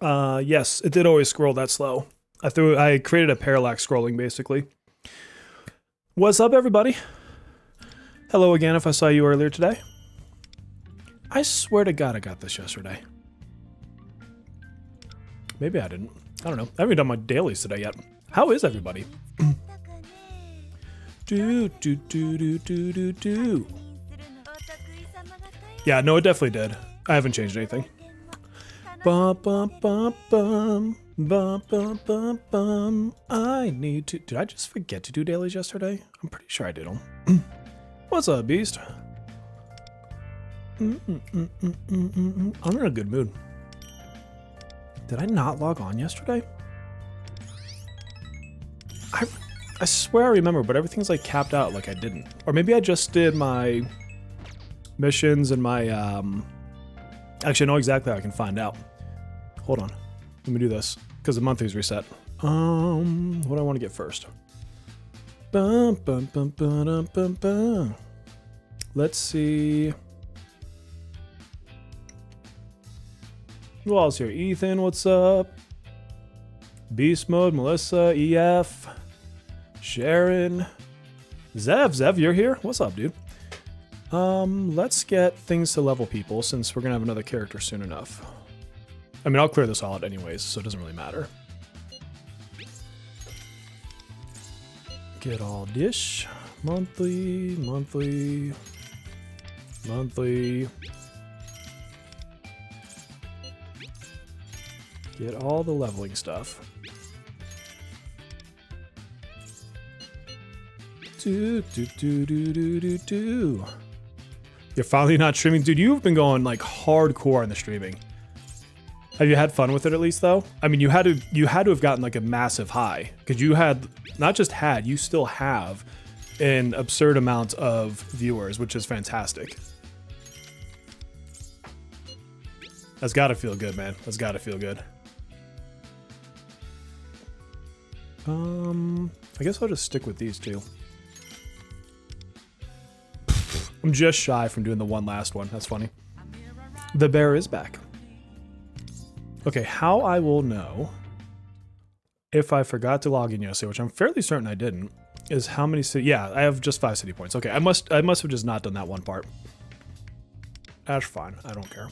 Yes, it did always scroll that slow. I created a parallax scrolling basically. What's up, everybody? Hello again if I saw you earlier today. I swear to God I got this yesterday. Maybe I didn't. I don't know. I haven't done my dailies today yet. How is everybody? do. Yeah, no, it definitely did. I haven't changed anything. Bum, bum, bum, bum. Bum, bum, bum, bum. I need to... Did I just forget to do dailies yesterday? I'm pretty sure I did them. What's up, Beast? I'm in a good mood. Did I not log on yesterday? I swear I remember, but everything's like capped out like I didn't. Or maybe I just did my missions and my... Actually, I know exactly how I can find out. Hold on. Let me do this, because the monthly's reset. What do I want to get first? Bum, bum, bum, bum, bum, bum. Let's see. Who else here? Ethan, what's up? Beast Mode, Melissa, EF, Sharon, Zev, you're here? What's up, dude? Let's get things to level people since we're gonna have another character soon enough. I mean, I'll clear this all out anyways, so it doesn't really matter. Get all dish. Monthly. Get all the leveling stuff. You're finally not streaming? Dude, you've been going like hardcore on the streaming. Have you had fun with it at least though? I mean, you had to have gotten like a massive high because you had not just had, you still have an absurd amount of viewers, which is fantastic. That's gotta feel good, man. That's gotta feel good. I guess I'll just stick with these two. I'm just shy from doing the one last one. That's funny. The bear is back. Okay, how I will know if I forgot to log in yesterday, which I'm fairly certain I didn't, is how many city... Yeah, I have just 5 city points. Okay, I must have just not done that one part. That's fine. I don't care.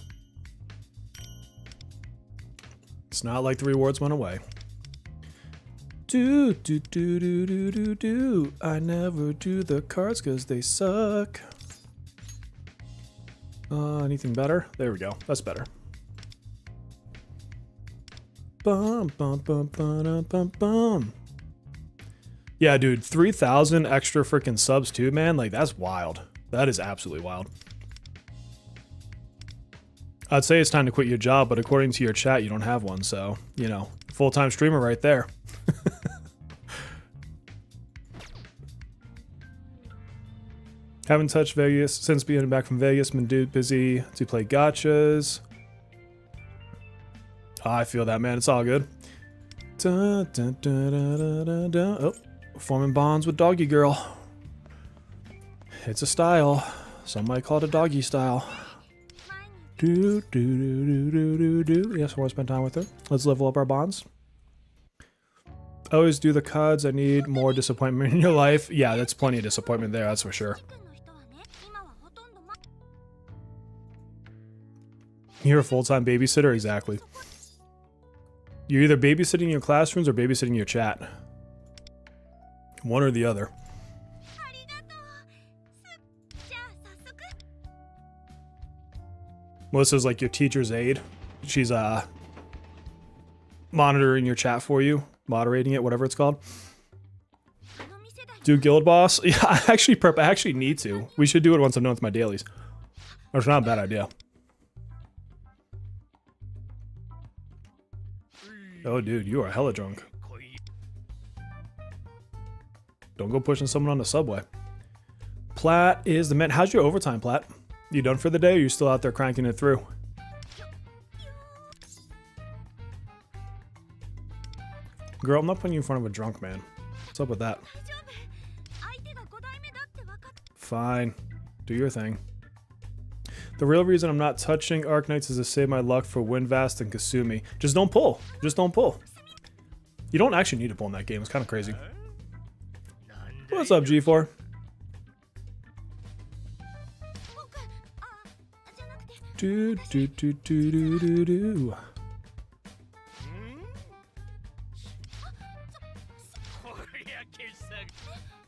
It's not like the rewards went away. I never do the cards because they suck. Anything better? There we go. That's better. Bum, bum, bum, bum, bum, bum. Yeah, dude, 3,000 extra freaking subs too, man. Like, that's wild. That is absolutely wild. I'd say it's time to quit your job, but according to your chat, you don't have one. So, you know, full-time streamer right there. Haven't touched Vegas since being back from Vegas. Been busy to play gachas. Oh, I feel that, man. It's all good. Oh, forming bonds with Doggy Girl. It's a style. Some might call it a doggy style. Yes, I want to spend time with her. Let's level up our bonds. Always do the cards. I need more disappointment in your life. Yeah, that's plenty of disappointment there, that's for sure. You're a full-time babysitter? Exactly. You're either babysitting your classrooms or babysitting your chat. One or the other. Melissa's like your teacher's aide. She's monitoring your chat for you, moderating it, whatever it's called. Do Guild Boss? Yeah, I actually need to. We should do it once I'm done with my dailies. That's not a bad idea. Oh, dude, you are hella drunk. Don't go pushing someone on the subway. Platt is the man. How's your overtime, Platt? You done for the day, or you still out there cranking it through? Girl, I'm not putting you in front of a drunk man. What's up with that? Fine. Do your thing. The real reason I'm not touching Arknights is to save my luck for Windvast and Kasumi. Just don't pull. Just don't pull. You don't actually need to pull in that game. It's kind of crazy. What's up, G4? Do do do do do do do.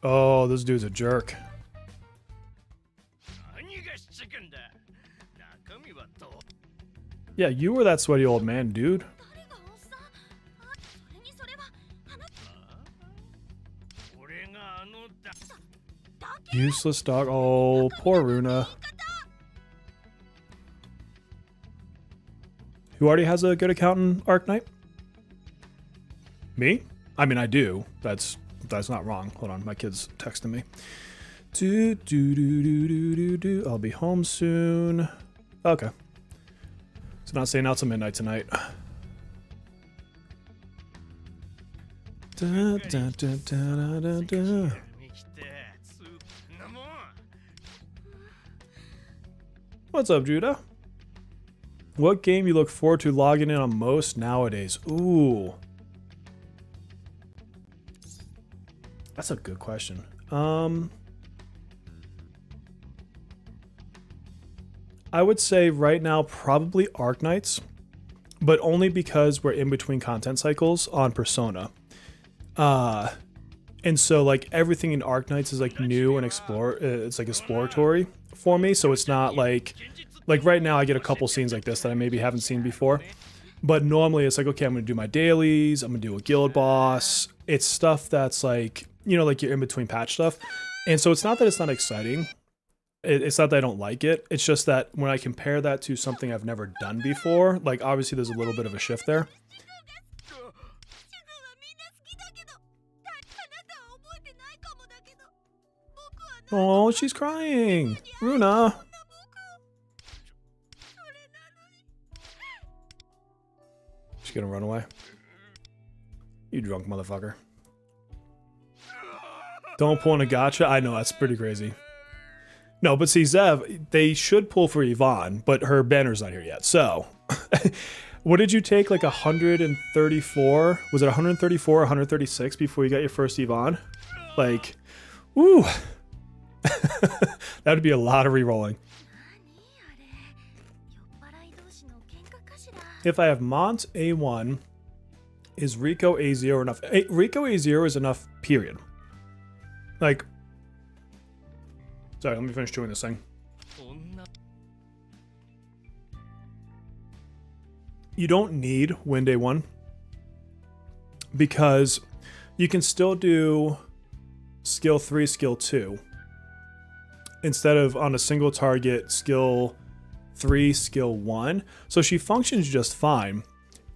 Oh, this dude's a jerk. Yeah, you were that sweaty old man, dude. Useless dog. Oh, poor Runa. Who already has a good account in Arknight? Me? I mean, I do. That's not wrong. Hold on, my kid's texting me. Do do do do do do do. I'll be home soon. Okay. So not staying out till midnight tonight. Da, da, da, da, da, da. What's up, Judah? What game you look forward to logging in on most nowadays? Ooh. That's a good question. I would say right now probably Arknights, but only because we're in between content cycles on Persona. And so like everything in Arknights is like new and it's like exploratory for me, so it's not like right now I get a couple scenes like this that I maybe haven't seen before. But normally it's like, okay, I'm gonna do my dailies, I'm gonna do a guild boss. It's stuff that's like, you know, like your in between patch stuff. And so it's not that it's not exciting. It's not that I don't like it. It's just that when I compare that to something I've never done before, like obviously there's a little bit of a shift there. Oh, she's crying. Runa. She's gonna run away. You drunk motherfucker. Don't pull in a gacha? I know, that's pretty crazy. No, but see, Zev, they should pull for Yvonne, but her banner's not here yet. So, what did you take, like 134? Was it 134 or 136 before you got your first Yvonne? Like, woo. That would be a lot of re-rolling. If I have Mont A1, is Rico A0 enough? Rico A0 is enough, period. Like, sorry, let me finish chewing this thing. You don't need Wind A1 because you can still do skill 3, skill 2 instead of on a single target skill 3, skill 1. So she functions just fine.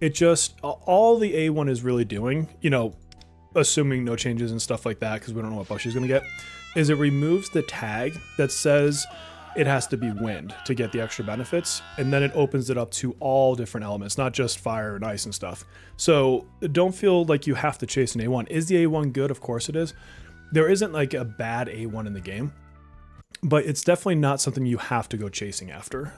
It just, all the A1 is really doing, you know, assuming no changes and stuff like that, because we don't know what buff she's going to get, is it removes the tag that says it has to be wind to get the extra benefits, and then it opens it up to all different elements, not just fire and ice and stuff. So don't feel like you have to chase an A1. Is the A1 good? Of course it is. There isn't like a bad A1 in the game, but it's definitely not something you have to go chasing after.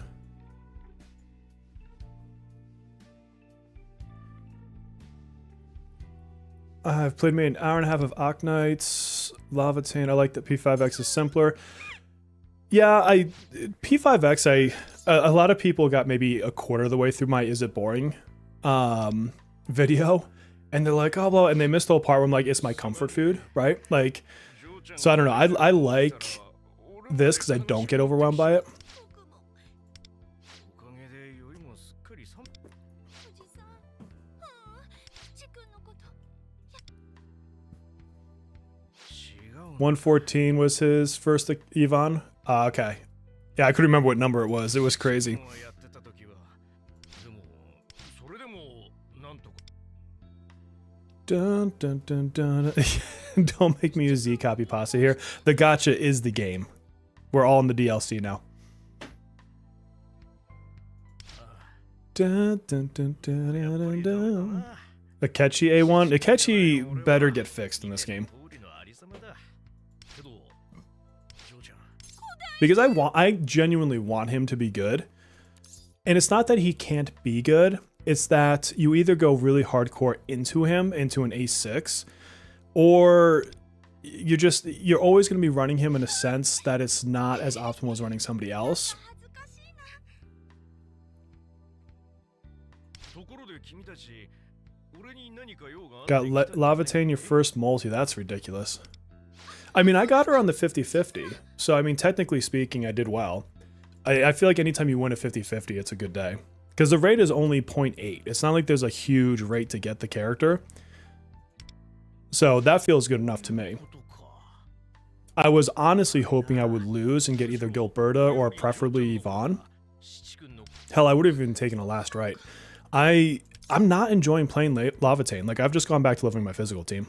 I've played maybe an hour and a half of Arknights, Lavatain. I like that P5X is simpler. Yeah, P5X, a lot of people got maybe a quarter of the way through my Is It Boring video, and they're like, oh, well, and they missed the whole part where I'm like, it's my comfort food, right? Like, so I don't know. I like this because I don't get overwhelmed by it. $114 was his first Yvonne. Okay. Yeah, I couldn't remember what number it was. It was crazy. Dun, dun, dun, dun. Don't make me use Z copy pasta here. The gacha is the game. We're all in the DLC now. Dun, dun, dun, dun, dun, dun, dun. Akechi A1. Akechi better get fixed in this game. because I genuinely want him to be good. And it's not that he can't be good. It's that you either go really hardcore into him, into an A6, or you're always going to be running him in a sense that it's not as optimal as running somebody else. Got Lavatane your first multi. That's ridiculous. I mean, I got her on the 50-50. So, I mean, technically speaking, I did well. I feel like anytime you win a 50-50, it's a good day. Because the rate is only 0.8. It's not like there's a huge rate to get the character. So that feels good enough to me. I was honestly hoping I would lose and get either Gilberta or preferably Yvonne. Hell, I would have even taken a last right. I'm not enjoying playing Lavatane. Like, I've just gone back to loving my physical team.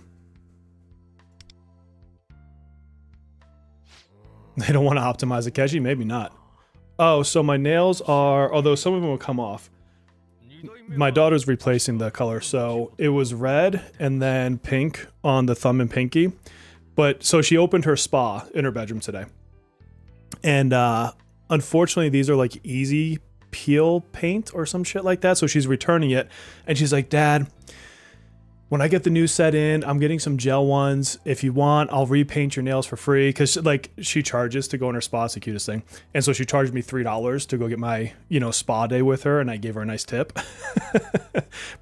They don't want to optimize Akechi? Maybe not. Oh, so my nails are... Although some of them will come off. My daughter's replacing the color. So it was red and then pink on the thumb and pinky. But so she opened her spa in her bedroom today. And unfortunately, these are like easy peel paint or some shit like that. So she's returning it. And she's like, Dad, when I get the new set in, I'm getting some gel ones. If you want, I'll repaint your nails for free. Because like she charges to go in her spa. It's the cutest thing. And so she charged me $3 to go get my, spa day with her. And I gave her a nice tip.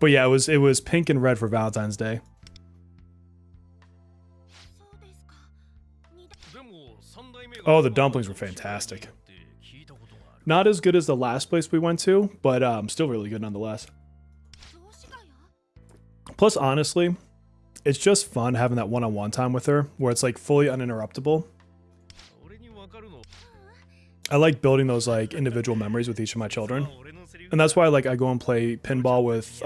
But yeah, it was pink and red for Valentine's Day. Oh, the dumplings were fantastic. Not as good as the last place we went to, but still really good nonetheless. Plus, honestly, it's just fun having that one-on-one time with her where it's like fully uninterruptible. I like building those like individual memories with each of my children. And that's why I go and play pinball with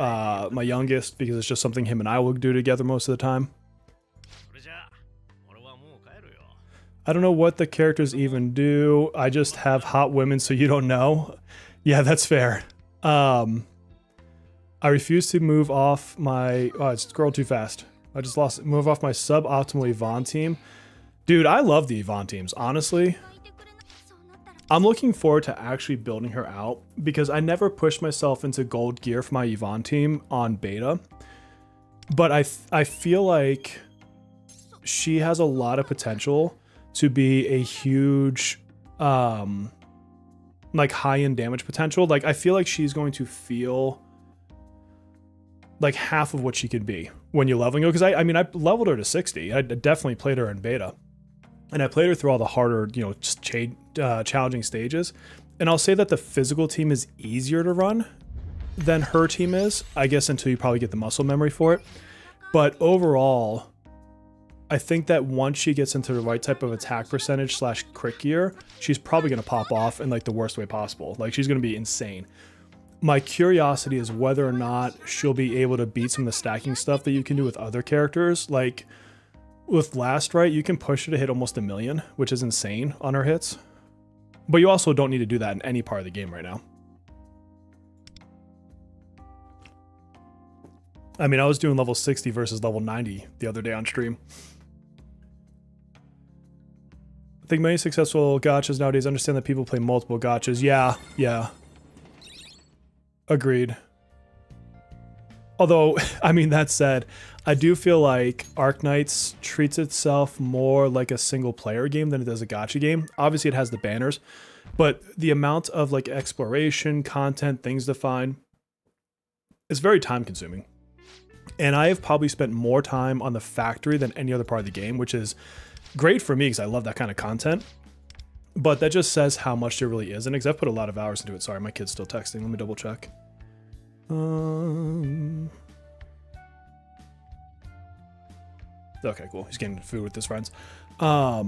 my youngest, because it's just something him and I will do together most of the time. I don't know what the characters even do. I just have hot women, so you don't know. Yeah, that's fair. I refuse to move off my... Oh, it's scrolled too fast. I just lost it. Move off my suboptimal Yvonne team. Dude, I love the Yvonne teams, honestly. I'm looking forward to actually building her out, because I never pushed myself into gold gear for my Yvonne team on beta. But I feel like she has a lot of potential to be a huge like high-end damage potential. Like, I feel like she's going to feel like half of what she could be when you're leveling her. Because I mean, I leveled her to 60. I definitely played her in beta. And I played her through all the harder, challenging stages. And I'll say that the physical team is easier to run than her team is, I guess, until you probably get the muscle memory for it. But overall, I think that once she gets into the right type of attack percentage / crit gear, she's probably going to pop off in like the worst way possible. Like, she's going to be insane. My curiosity is whether or not she'll be able to beat some of the stacking stuff that you can do with other characters. Like with Last Right, you can push her to hit almost 1 million, which is insane on her hits. But you also don't need to do that in any part of the game right now. I mean, I was doing level 60 versus level 90 the other day on stream. I think many successful gachas nowadays understand that people play multiple gachas. Yeah. Agreed. Although, I mean, that said, I do feel like Arknights treats itself more like a single player game than it does a gacha game. Obviously, it has the banners, but the amount of like exploration, content, things to find is very time consuming. And I have probably spent more time on the factory than any other part of the game, which is great for me because I love that kind of content. But that just says how much there really is. And because I've put a lot of hours into it. Sorry, my kid's still texting. Let me double check. Okay, cool. He's getting food with his friends. For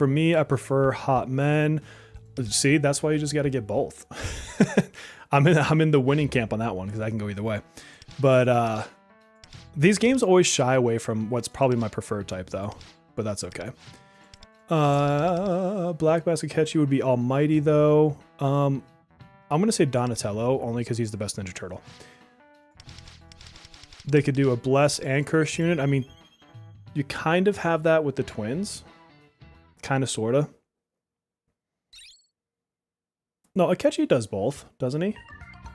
me, I prefer hot men. See, that's why you just got to get both. I'm in the winning camp on that one because I can go either way. But these games always shy away from what's probably my preferred type, though. But that's okay. Black Basket Catchy would be Almighty, though. I'm going to say Donatello, only because he's the best Ninja Turtle. They could do a Bless and Curse unit. I mean, you kind of have that with the twins. Kind of, sort of. No, Akechi does both, doesn't he?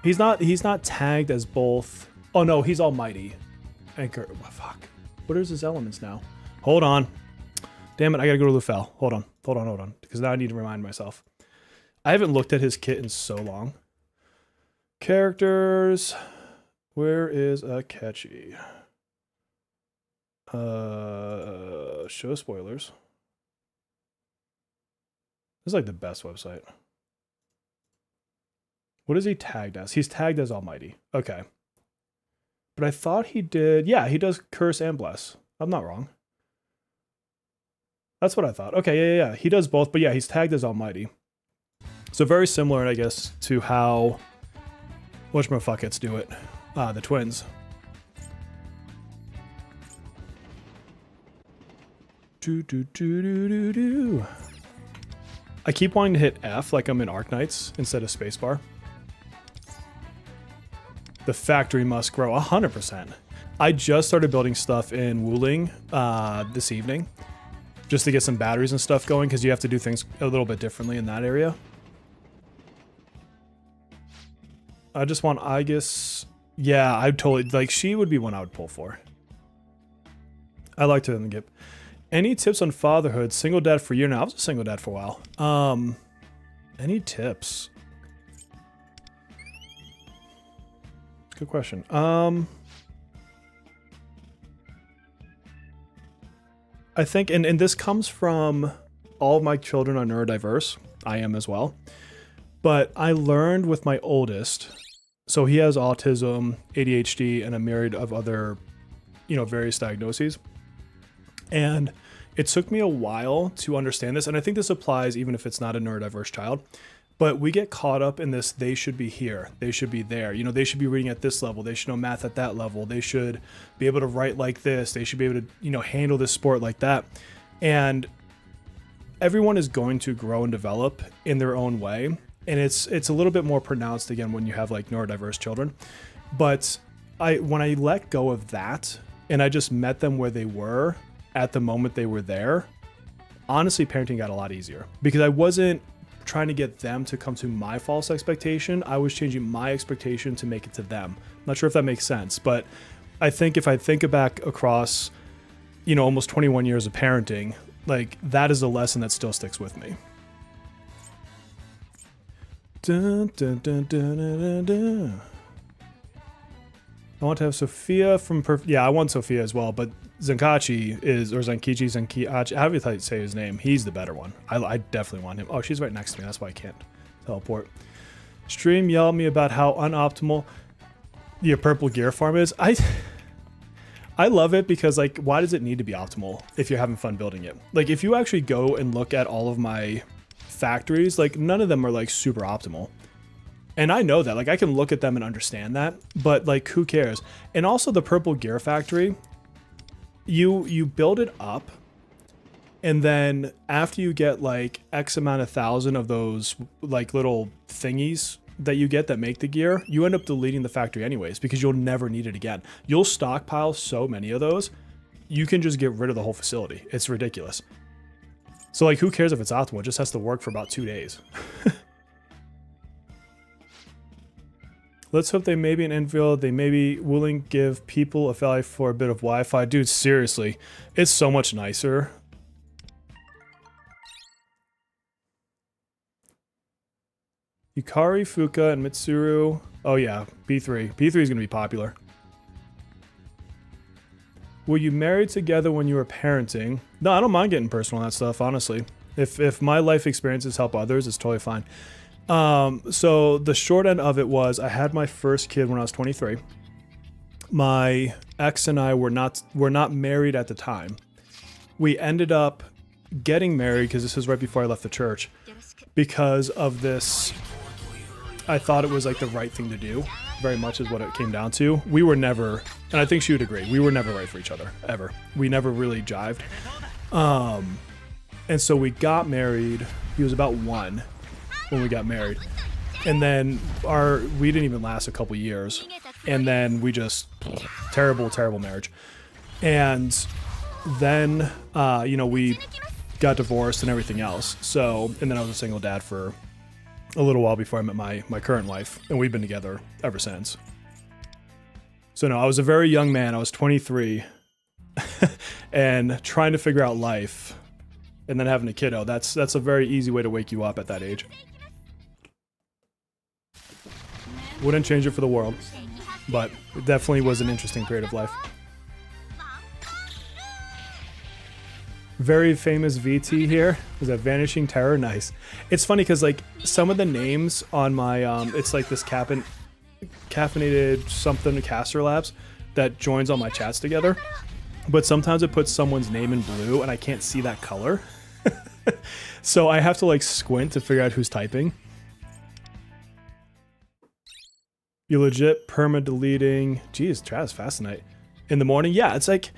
He's not tagged as both. Oh no, he's Almighty. Anchor. Oh, fuck. What is his elements now? Hold on. Damn it, I gotta go to Lufel. Hold on. Because now I need to remind myself. I haven't looked at his kit in so long. Characters. Where is Akechi? Show spoilers. This is like the best website. What is he tagged as? He's tagged as Almighty. Okay. But I thought he did... Yeah, he does Curse and Bless. I'm not wrong. That's what I thought. Okay, yeah. He does both, but yeah, he's tagged as Almighty. So very similar, I guess, to how... whatchamacfuckets do it. The twins. I keep wanting to hit F like I'm in Arknights instead of spacebar. The factory must grow 100%. I just started building stuff in Wuling this evening just to get some batteries and stuff going because you have to do things a little bit differently in that area. I just want Aegis. Yeah, I'd totally, like, she would be one I would pull for. I liked her in the GIP. Any tips on fatherhood? Single dad for a year now. I was a single dad for a while. Any tips? Good question. I think, and this comes from all of my children are neurodiverse. I am as well. But I learned with my oldest, so he has autism, ADHD, and a myriad of other, various diagnoses. And it took me a while to understand this. And I think this applies even if it's not a neurodiverse child. But we get caught up in this, they should be here, they should be there. They should be reading at this level, they should know math at that level, they should be able to write like this, they should be able to, handle this sport like that. And everyone is going to grow and develop in their own way. And it's a little bit more pronounced, again, when you have like neurodiverse children. But when I let go of that and I just met them where they were at the moment they were there, honestly, parenting got a lot easier because I wasn't trying to get them to come to my false expectation. I was changing my expectation to make it to them. Not sure if that makes sense, but I think if I think back across, almost 21 years of parenting, like that is a lesson that still sticks with me. Dun, dun, dun, dun, dun, dun, dun. I want to have Sophia from yeah, I want Sophia as well, but Zenkachi is, or Zenkiachi, however you say his name, he's the better one. I definitely want him. Oh, she's right next to me, that's why I can't teleport. Stream yelled at me about how unoptimal your purple gear farm is. I love it because, like, why does it need to be optimal if you're having fun building it? Like, if you actually go and look at all of my factories, like, none of them are, like, super optimal. And I know that, like, I can look at them and understand that, but, like, who cares? And also the purple gear factory, you build it up, and then after you get, like, X amount of thousand of those, like, little thingies that you get that make the gear, you end up deleting the factory anyways, because you'll never need it again. You'll stockpile so many of those, you can just get rid of the whole facility. It's ridiculous. So, like, who cares if it's optimal? It just has to work for about 2 days. Let's hope they may be in Enfield. They may be willing to give people a value for a bit of Wi-Fi. Dude, seriously. It's so much nicer. Yukari, Fuka, and Mitsuru. Oh yeah, P3. P3 is going to be popular. Were you married together when you were parenting? No, I don't mind getting personal on that stuff, honestly. If my life experiences help others, it's totally fine. So the short end of it was I had my first kid when I was 23. My ex and I were not married at the time. We ended up getting married because this was right before I left the church. Because of this, I thought it was like the right thing to do. Very much is what it came down to. We were never, and I think she would agree, we were never right for each other, ever. We never really jived. And so we got married. He was about 1 when we got married. And then we didn't even last a couple years. And then we just, terrible marriage. And then, we got divorced and everything else. So, and then I was a single dad for a little while before I met my current wife, and we've been together ever since. So no, I was a very young man. I was 23 and trying to figure out life and then having a kiddo. That's a very easy way to wake you up at that age. Wouldn't change it for the world, but it definitely was an interesting period of life. Very famous VT here. Is that Vanishing Terror? Nice. It's funny because like some of the names on my it's like this caffeinated something caster labs that joins all my chats together, but sometimes it puts someone's name in blue and I can't see that color. So I have to like squint to figure out who's typing. You legit perma deleting. Jeez, Travis Fascinate. In the morning? Yeah, it's like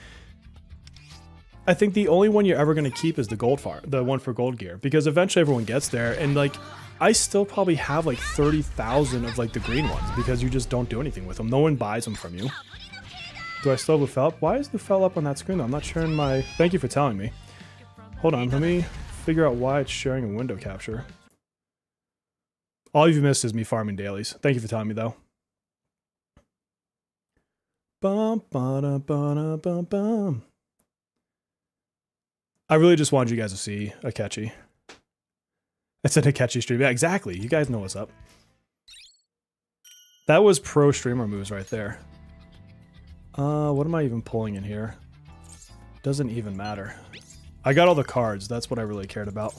I think the only one you're ever going to keep is the gold farm, the one for gold gear, because eventually everyone gets there, and like I still probably have like 30,000 of like the green ones because you just don't do anything with them. No one buys them from you. Do I still have Lufel up? Why is Lufel up on that screen though? I'm not sharing my... Thank you for telling me. Hold on, let me figure out why it's sharing a window capture. All you've missed is me farming dailies. Thank you for telling me though. Bum, ba-da, ba-da, bum, bum. I really just wanted you guys to see Akechi. It's an Akechi stream. Yeah, exactly. You guys know what's up. That was pro streamer moves right there. What am I even pulling in here? Doesn't even matter. I got all the cards. That's what I really cared about.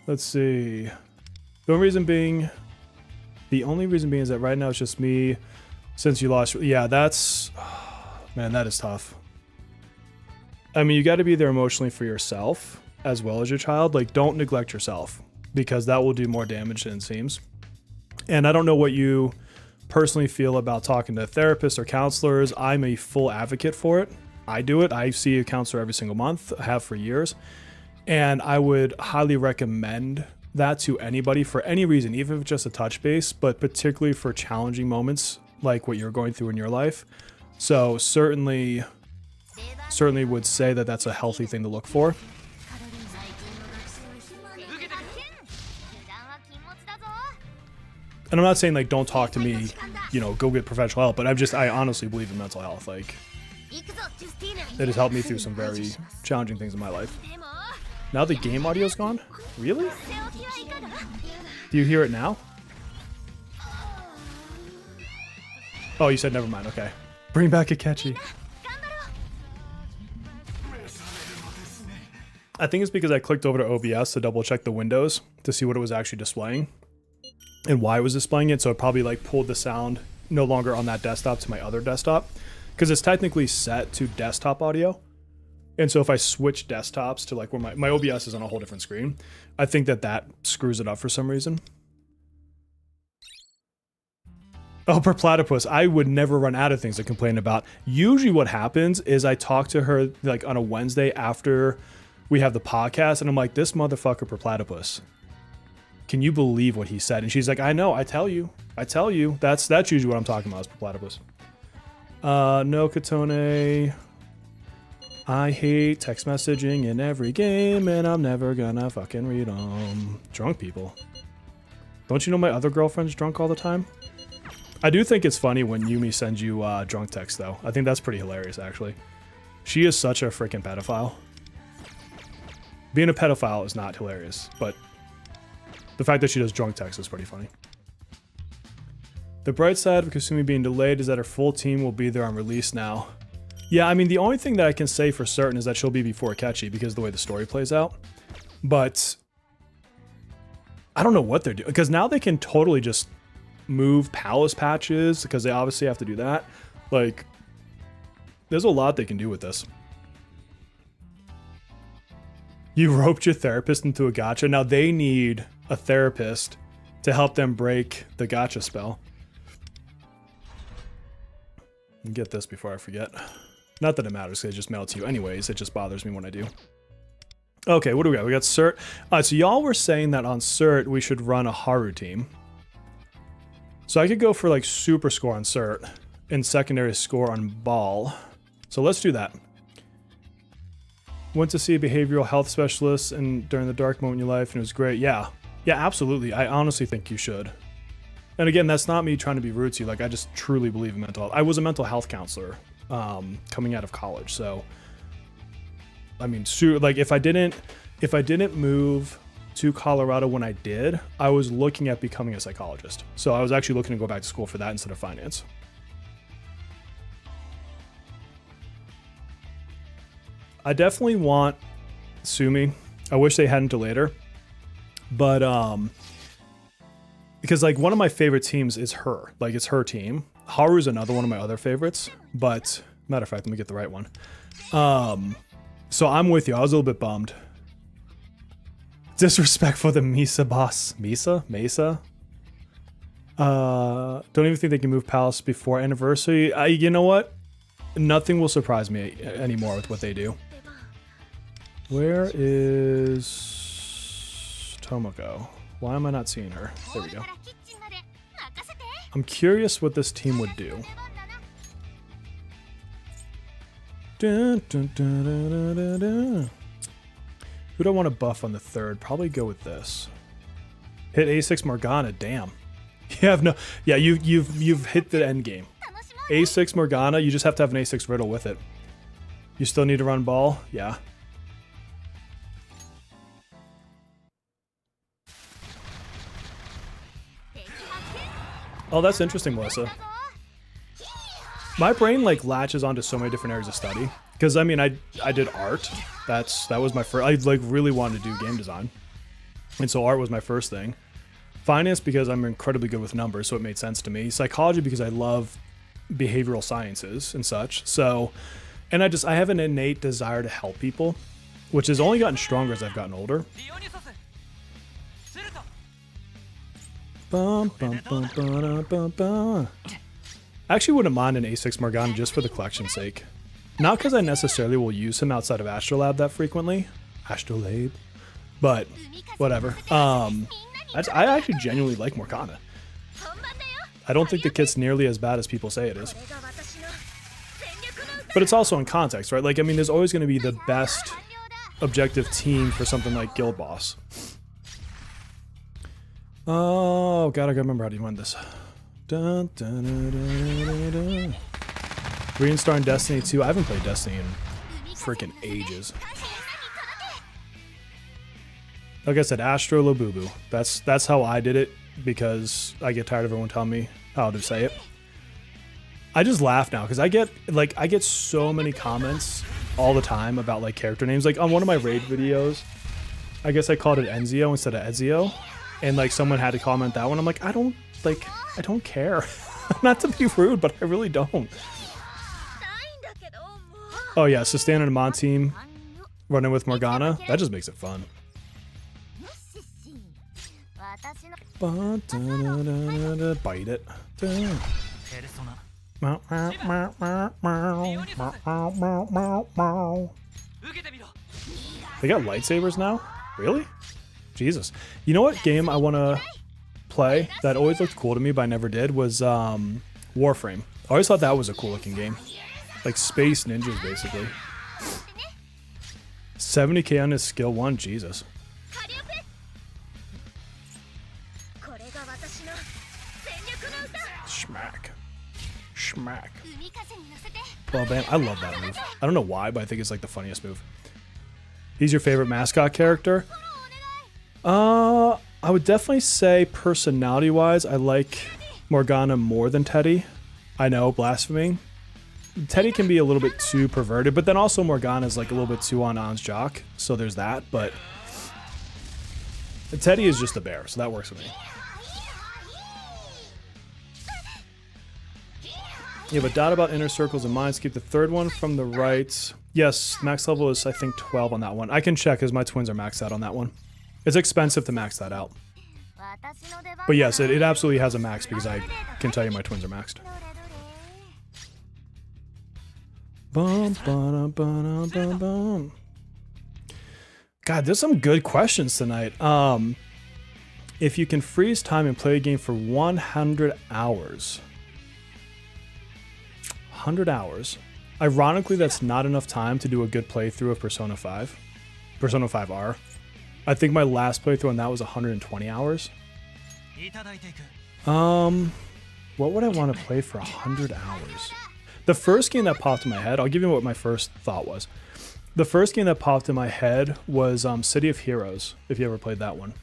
Let's see. The only reason being is that right now it's just me since you lost. Yeah, that's... Man, that is tough. I mean, you got to be there emotionally for yourself as well as your child. Like, don't neglect yourself because that will do more damage than it seems. And I don't know what you personally feel about talking to therapists or counselors. I'm a full advocate for it. I do it. I see a counselor every single month. I have for years. And I would highly recommend that to anybody for any reason, even if it's just a touch base, but particularly for challenging moments like what you're going through in your life. So certainly would say that that's a healthy thing to look for. And I'm not saying like don't talk to me, you know, go get professional help, but I honestly believe in mental health. Like, it has helped me through some very challenging things in my life. Now the game audio's gone? Really? Do you hear it now? Oh, you said never mind. Okay. Bring back Akechi. I think it's because I clicked over to OBS to double check the windows to see what it was actually displaying and why it was displaying it. So it probably like pulled the sound no longer on that desktop to my other desktop because it's technically set to desktop audio. And so if I switch desktops to like where my OBS is on a whole different screen, I think that screws it up for some reason. Oh, per platypus, I would never run out of things to complain about. Usually what happens is I talk to her like on a Wednesday after we have the podcast and I'm like, this motherfucker per platypus. Can you believe what he said? And she's like, I know, I tell you. That's usually what I'm talking about is per platypus. No, Katone. I hate text messaging in every game and I'm never gonna fucking read them. Drunk people. Don't you know my other girlfriend's drunk all the time? I do think it's funny when Yumi sends you drunk text though. I think that's pretty hilarious actually. She is such a freaking pedophile. Being a pedophile is not hilarious, but the fact that she does drunk text is pretty funny. The bright side of Kasumi being delayed is that her full team will be there on release now. Yeah, I mean, the only thing that I can say for certain is that she'll be before Akechi because of the way the story plays out. But I don't know what they're doing because now they can totally just move palace patches because they obviously have to do that. Like, there's a lot they can do with this. You roped your therapist into a gacha. Now they need a therapist to help them break the gacha spell. Get this before I forget. Not that it matters because I just mail it to you anyways. It just bothers me when I do. Okay, what do we got? We got Cert. So y'all were saying that on Cert we should run a Haru team. So I could go for like super score on Cert and secondary score on Ball. So let's do that. Went to see a behavioral health specialist and during the dark moment in your life, and it was great. Yeah. Yeah, absolutely. I honestly think you should. And again, that's not me trying to be rude to you. Like, I just truly believe in mental health. I was a mental health counselor coming out of college. So, I mean, like if I didn't move to Colorado when I did, I was looking at becoming a psychologist. So I was actually looking to go back to school for that instead of finance. I definitely want Sumi. I wish they hadn't delayed her. But because like one of my favorite teams is her. Like it's her team. Haru's another one of my other favorites. But matter of fact, let me get the right one. So I'm with you. I was a little bit bummed. Disrespect for the Misa boss. Mesa? Don't even think they can move Palace before anniversary. You know what? Nothing will surprise me anymore with what they do. Where is Tomoko? Why am I not seeing her? There we go. I'm curious what this team would do. Dun, dun, dun, dun, dun, dun, dun. Who do I want to buff on the third? Probably go with this. Hit A6 Morgana. Damn. You have no. Yeah, you've hit the end game. A6 Morgana. You just have to have an A6 Riddle with it. You still need to run ball. Yeah. Oh, that's interesting, Melissa. My brain like latches onto so many different areas of study. Because I mean, I did art. That was my first. I like really wanted to do game design, and so art was my first thing. Finance because I'm incredibly good with numbers, so it made sense to me. Psychology because I love behavioral sciences and such. So, and I have an innate desire to help people, which has only gotten stronger as I've gotten older. Bum, bum, bum, bum, bum, bum. I actually wouldn't mind an A6 Morgana just for the collection's sake. Not because I necessarily will use him outside of Astrolabe that frequently. Astrolabe. But, whatever. I actually genuinely like Morgana. I don't think the kit's nearly as bad as people say it is. But it's also in context, right? Like, I mean, there's always going to be the best objective team for something like Guild Boss. Oh, God, I gotta remember how to win this. Dun, dun, dun, dun, dun, dun. Reinstar in Destiny 2. I haven't played Destiny in freaking ages. Like I said, Astro Labubu. That's how I did it because I get tired of everyone telling me how to say it. I just laugh now because I get so many comments all the time about like character names. Like on one of my raid videos, I guess I called it Enzio instead of Ezio, and like someone had to comment that one. I'm like, I don't care. Not to be rude, but I really don't. Oh yeah, so standing in a Mon team, running with Morgana, that just makes it fun. Bite it. They got lightsabers now? Really? Jesus. You know what game I want to play that always looked cool to me but I never did was Warframe. I always thought that was a cool looking game. Like Space Ninjas, basically. 70k on his skill 1, Jesus. Schmack. Schmack. Well, bam. I love that move. I don't know why, but I think it's like the funniest move. He's your favorite mascot character? I would definitely say personality-wise, I like Morgana more than Teddy. I know, blasphemy. Teddy can be a little bit too perverted, but then also Morgana is like a little bit too on An's jock, so there's that, but Teddy is just a bear, so that works for me. You have a dot about inner circles and minds. Keep the third one from the right. Yes, max level is, I think, 12 on that one. I can check because my twins are maxed out on that one. It's expensive to max that out. But yes, it absolutely has a max because I can tell you my twins are maxed. Bum, ba-dum, ba-dum, bum, bum. God, there's some good questions tonight. If you can freeze time and play a game for 100 hours. 100 hours. Ironically, that's not enough time to do a good playthrough of Persona 5. Persona 5R. I think my last playthrough on that was 120 hours. What would I want to play for 100 hours? The first game that popped in my head, I'll give you what my first thought was. The first game that popped in my head was City of Heroes, if you ever played that one.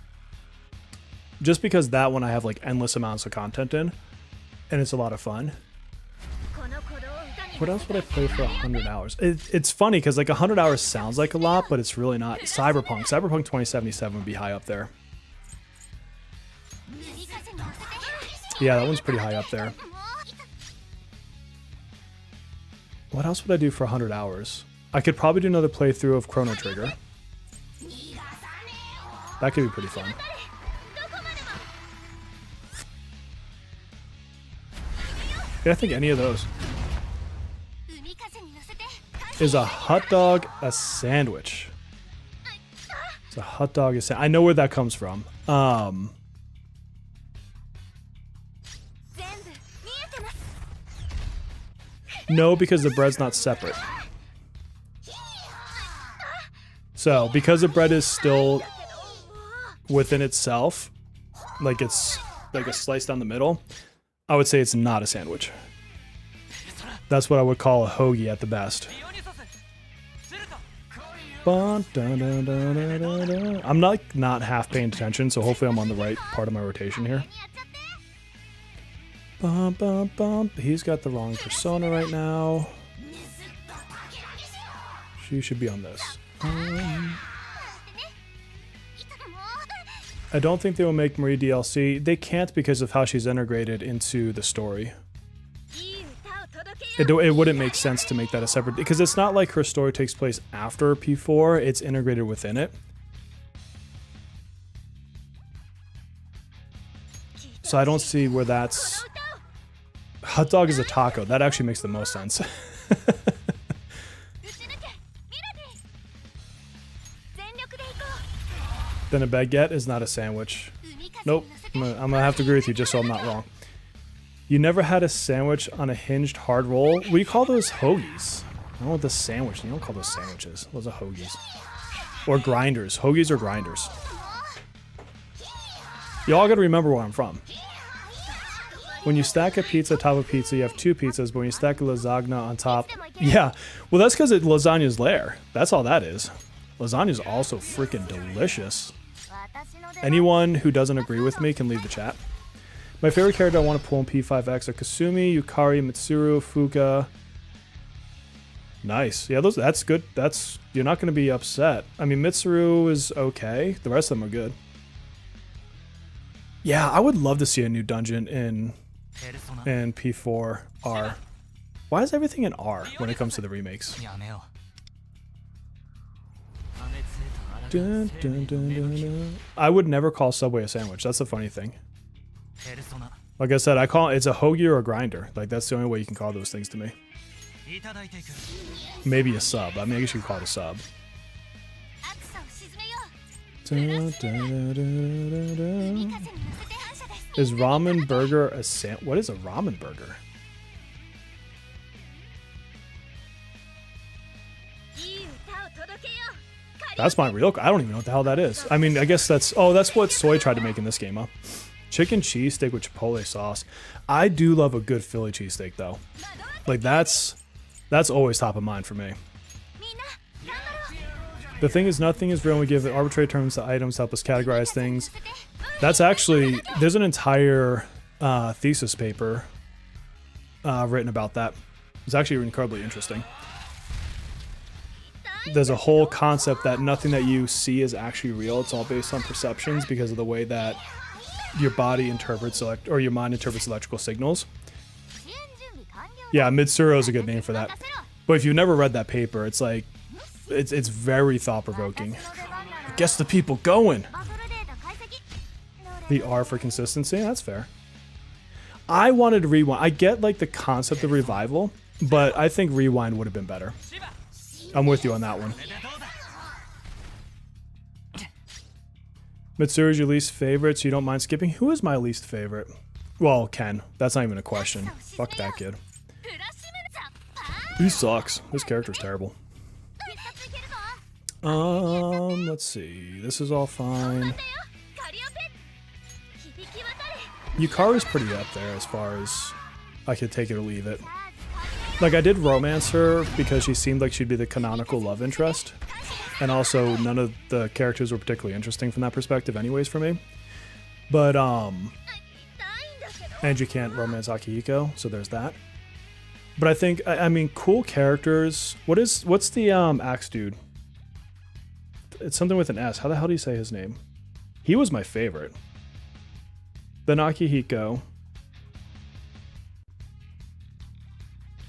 Just because that one I have like endless amounts of content in, and it's a lot of fun. What else would I play for 100 hours? It's funny because like 100 hours sounds like a lot, but it's really not. Cyberpunk 2077 would be high up there. Yeah, that one's pretty high up there. What else would I do for 100 hours? I could probably do another playthrough of Chrono Trigger. That could be pretty fun. Yeah, I think any of those. Is a hot dog a sandwich? It's a hot dog a sandwich. I know where that comes from. No, because the bread's not separate. So, because the bread is still within itself, like it's like a slice down the middle, I would say it's not a sandwich. That's what I would call a hoagie at the best. I'm not half paying attention, so hopefully I'm on the right part of my rotation here. He's got the wrong persona right now. She should be on this. I don't think they will make Marie DLC. They can't because of how she's integrated into the story. It wouldn't make sense to make that a separate, because it's not like her story takes place after P4, it's integrated within it. So I don't see where that's... Hot dog is a taco. That actually makes the most sense. Then a baguette is not a sandwich. Nope. I'm gonna have to agree with you just so I'm not wrong. You never had a sandwich on a hinged hard roll? We call those hoagies. I don't know what the sandwich. You don't call those sandwiches. Those are hoagies. Or grinders. Hoagies or grinders. Y'all gotta remember where I'm from. When you stack a pizza atop a pizza, you have two pizzas, but when you stack a lasagna on top... Yeah, well that's because lasagna's lair. That's all that is. Lasagna's also freaking delicious. Anyone who doesn't agree with me can leave the chat. My favorite character I want to pull in P5X are Kasumi, Yukari, Mitsuru, Fuka. Nice. Yeah, that's good. You're not going to be upset. I mean, Mitsuru is okay. The rest of them are good. Yeah, I would love to see a new dungeon in P4R. Why is everything in R when it comes to the remakes? Dun, dun, dun, dun, dun. I would never call Subway a sandwich. That's the funny thing. Like I said, it's a hoagie or a grinder. Like that's the only way you can call those things to me. Maybe a sub. I mean, I guess you could call it a sub. Dun, dun, dun, dun, dun. Is ramen burger a sandwich? What is a ramen burger? That's my real... I don't even know what the hell that is. I mean, I guess that's... Oh, that's what Soy tried to make in this game, huh? Chicken cheesesteak with chipotle sauce. I do love a good Philly cheesesteak, though. Like, that's always top of mind for me. The thing is, nothing is real, and we give arbitrary terms to items to help us categorize things. That's actually... There's an entire thesis paper written about that. It's actually incredibly interesting. There's a whole concept that nothing that you see is actually real. It's all based on perceptions because of the way that your body interprets or your mind interprets electrical signals. Yeah, Mitsuru is a good name for that. But if you've never read that paper, it's like it's very thought-provoking. It gets the people going. The R for consistency, that's fair. I wanted to rewind. I get like the concept of revival, but I think rewind would have been better. I'm with you on that one. Mitsuru is your least favorite, so you don't mind skipping? Who is my least favorite? Well, Ken. That's not even a question. Fuck that kid. He sucks. This character's terrible. Let's see. This is all fine. Yukari's pretty up there as far as I could take it or leave it. Like, I did romance her because she seemed like she'd be the canonical love interest. And also, none of the characters were particularly interesting from that perspective anyways for me. But, and you can't romance Akihiko, so there's that. But I think, I mean, cool characters. What's the axe dude? It's something with an S. How the hell do you say his name? He was my favorite. Then Akihiko.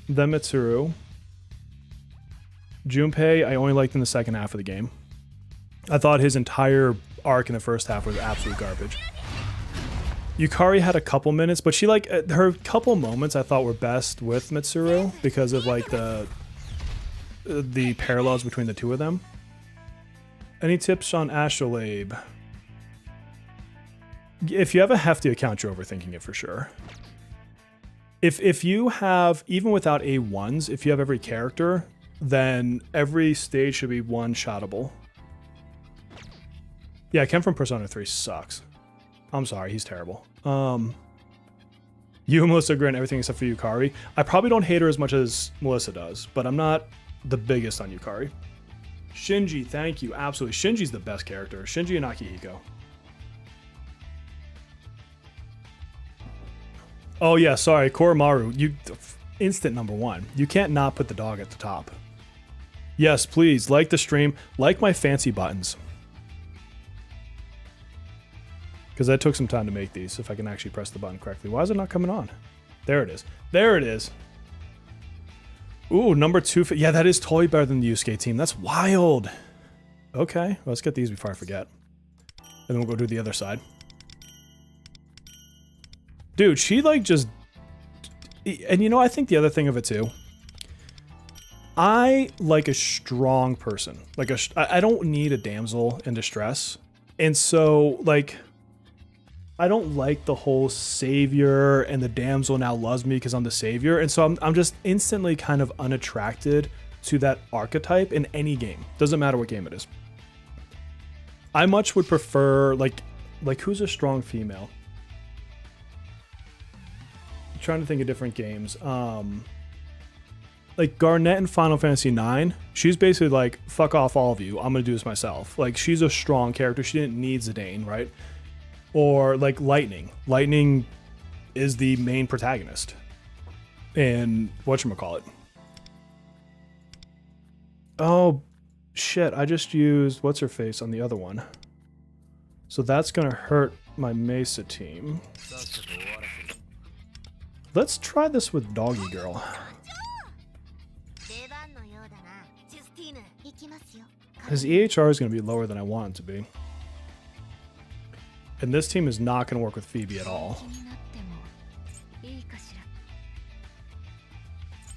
Then Mitsuru. Junpei, I only liked in the second half of the game. I thought his entire arc in the first half was absolute garbage. Yukari had a couple minutes, but she her couple moments I thought were best with Mitsuru because of like the parallels between the two of them. Any tips on Astrolabe? If you have a hefty account, you're overthinking it for sure. If you have, even without A1s, if you have every character, then every stage should be one-shottable. Yeah, Ken from Persona 3 sucks. I'm sorry, he's terrible. You and Melissa agree on everything except for Yukari. I probably don't hate her as much as Melissa does, but I'm not the biggest on Yukari. Shinji, thank you. Absolutely. Shinji's the best character. Shinji and Akihiko. Oh yeah, sorry, Koromaru. You instant #1. You can't not put the dog at the top. Yes, please, like the stream, like my fancy buttons. Because that took some time to make these, if I can actually press the button correctly. Why is it not coming on? There it is. There it is. Ooh, #2. Yeah, that is totally better than the Yusuke team. That's wild. Okay, well, let's get these before I forget. And then we'll go do the other side. Dude, she like just... And you know, I think the other thing of it too. I like a strong person. Like I don't need a damsel in distress. And so, like... I don't like the whole savior and the damsel now loves me because I'm the savior. And so I'm just instantly kind of unattracted to that archetype in any game. Doesn't matter what game it is. I much would prefer, like who's a strong female? I'm trying to think of different games. Like Garnet in Final Fantasy IX, she's basically like, fuck off all of you. I'm going to do this myself. Like, she's a strong character. She didn't need Zidane, right? Or like Lightning. Lightning is the main protagonist. And whatchamacallit. Oh, shit. I just used what's-her-face on the other one. So that's going to hurt my Mesa team. Let's try this with Doggy Girl. His EHR is going to be lower than I want it to be. And this team is not going to work with Phoebe at all.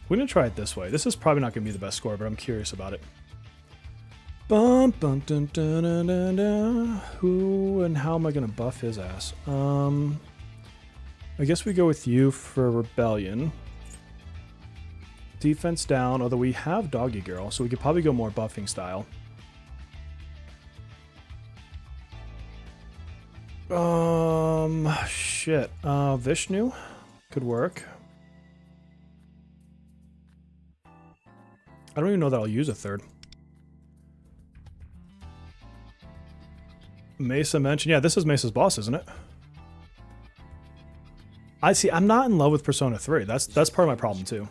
We're going to try it this way. This is probably not going to be the best score, but I'm curious about it. Bum, bum, dun, dun, dun, dun, dun. Who and how am I going to buff his ass? I guess we go with you for Rebellion. Defense down, although we have Doggy Girl, so we could probably go more buffing style. Shit. Vishnu could work. I don't even know that I'll use a third. Mesa mentioned. Yeah, this is Mesa's boss, isn't it? I see. I'm not in love with Persona 3. That's part of my problem too.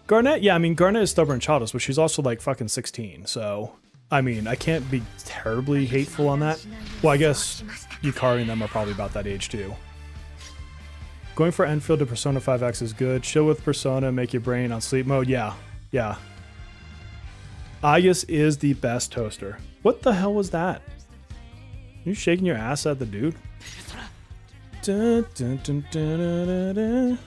Garnet, yeah, I mean, Garnet is stubborn and childish, but she's also like fucking 16, so... I mean, I can't be terribly hateful on that. Well, I guess Yukari and them are probably about that age too. Going for Enfield to Persona 5X is good. Chill with Persona, make your brain on sleep mode. Yeah, yeah. Aegis is the best toaster. What the hell was that? You shaking your ass at the dude? Dun, dun, dun, dun, dun, dun.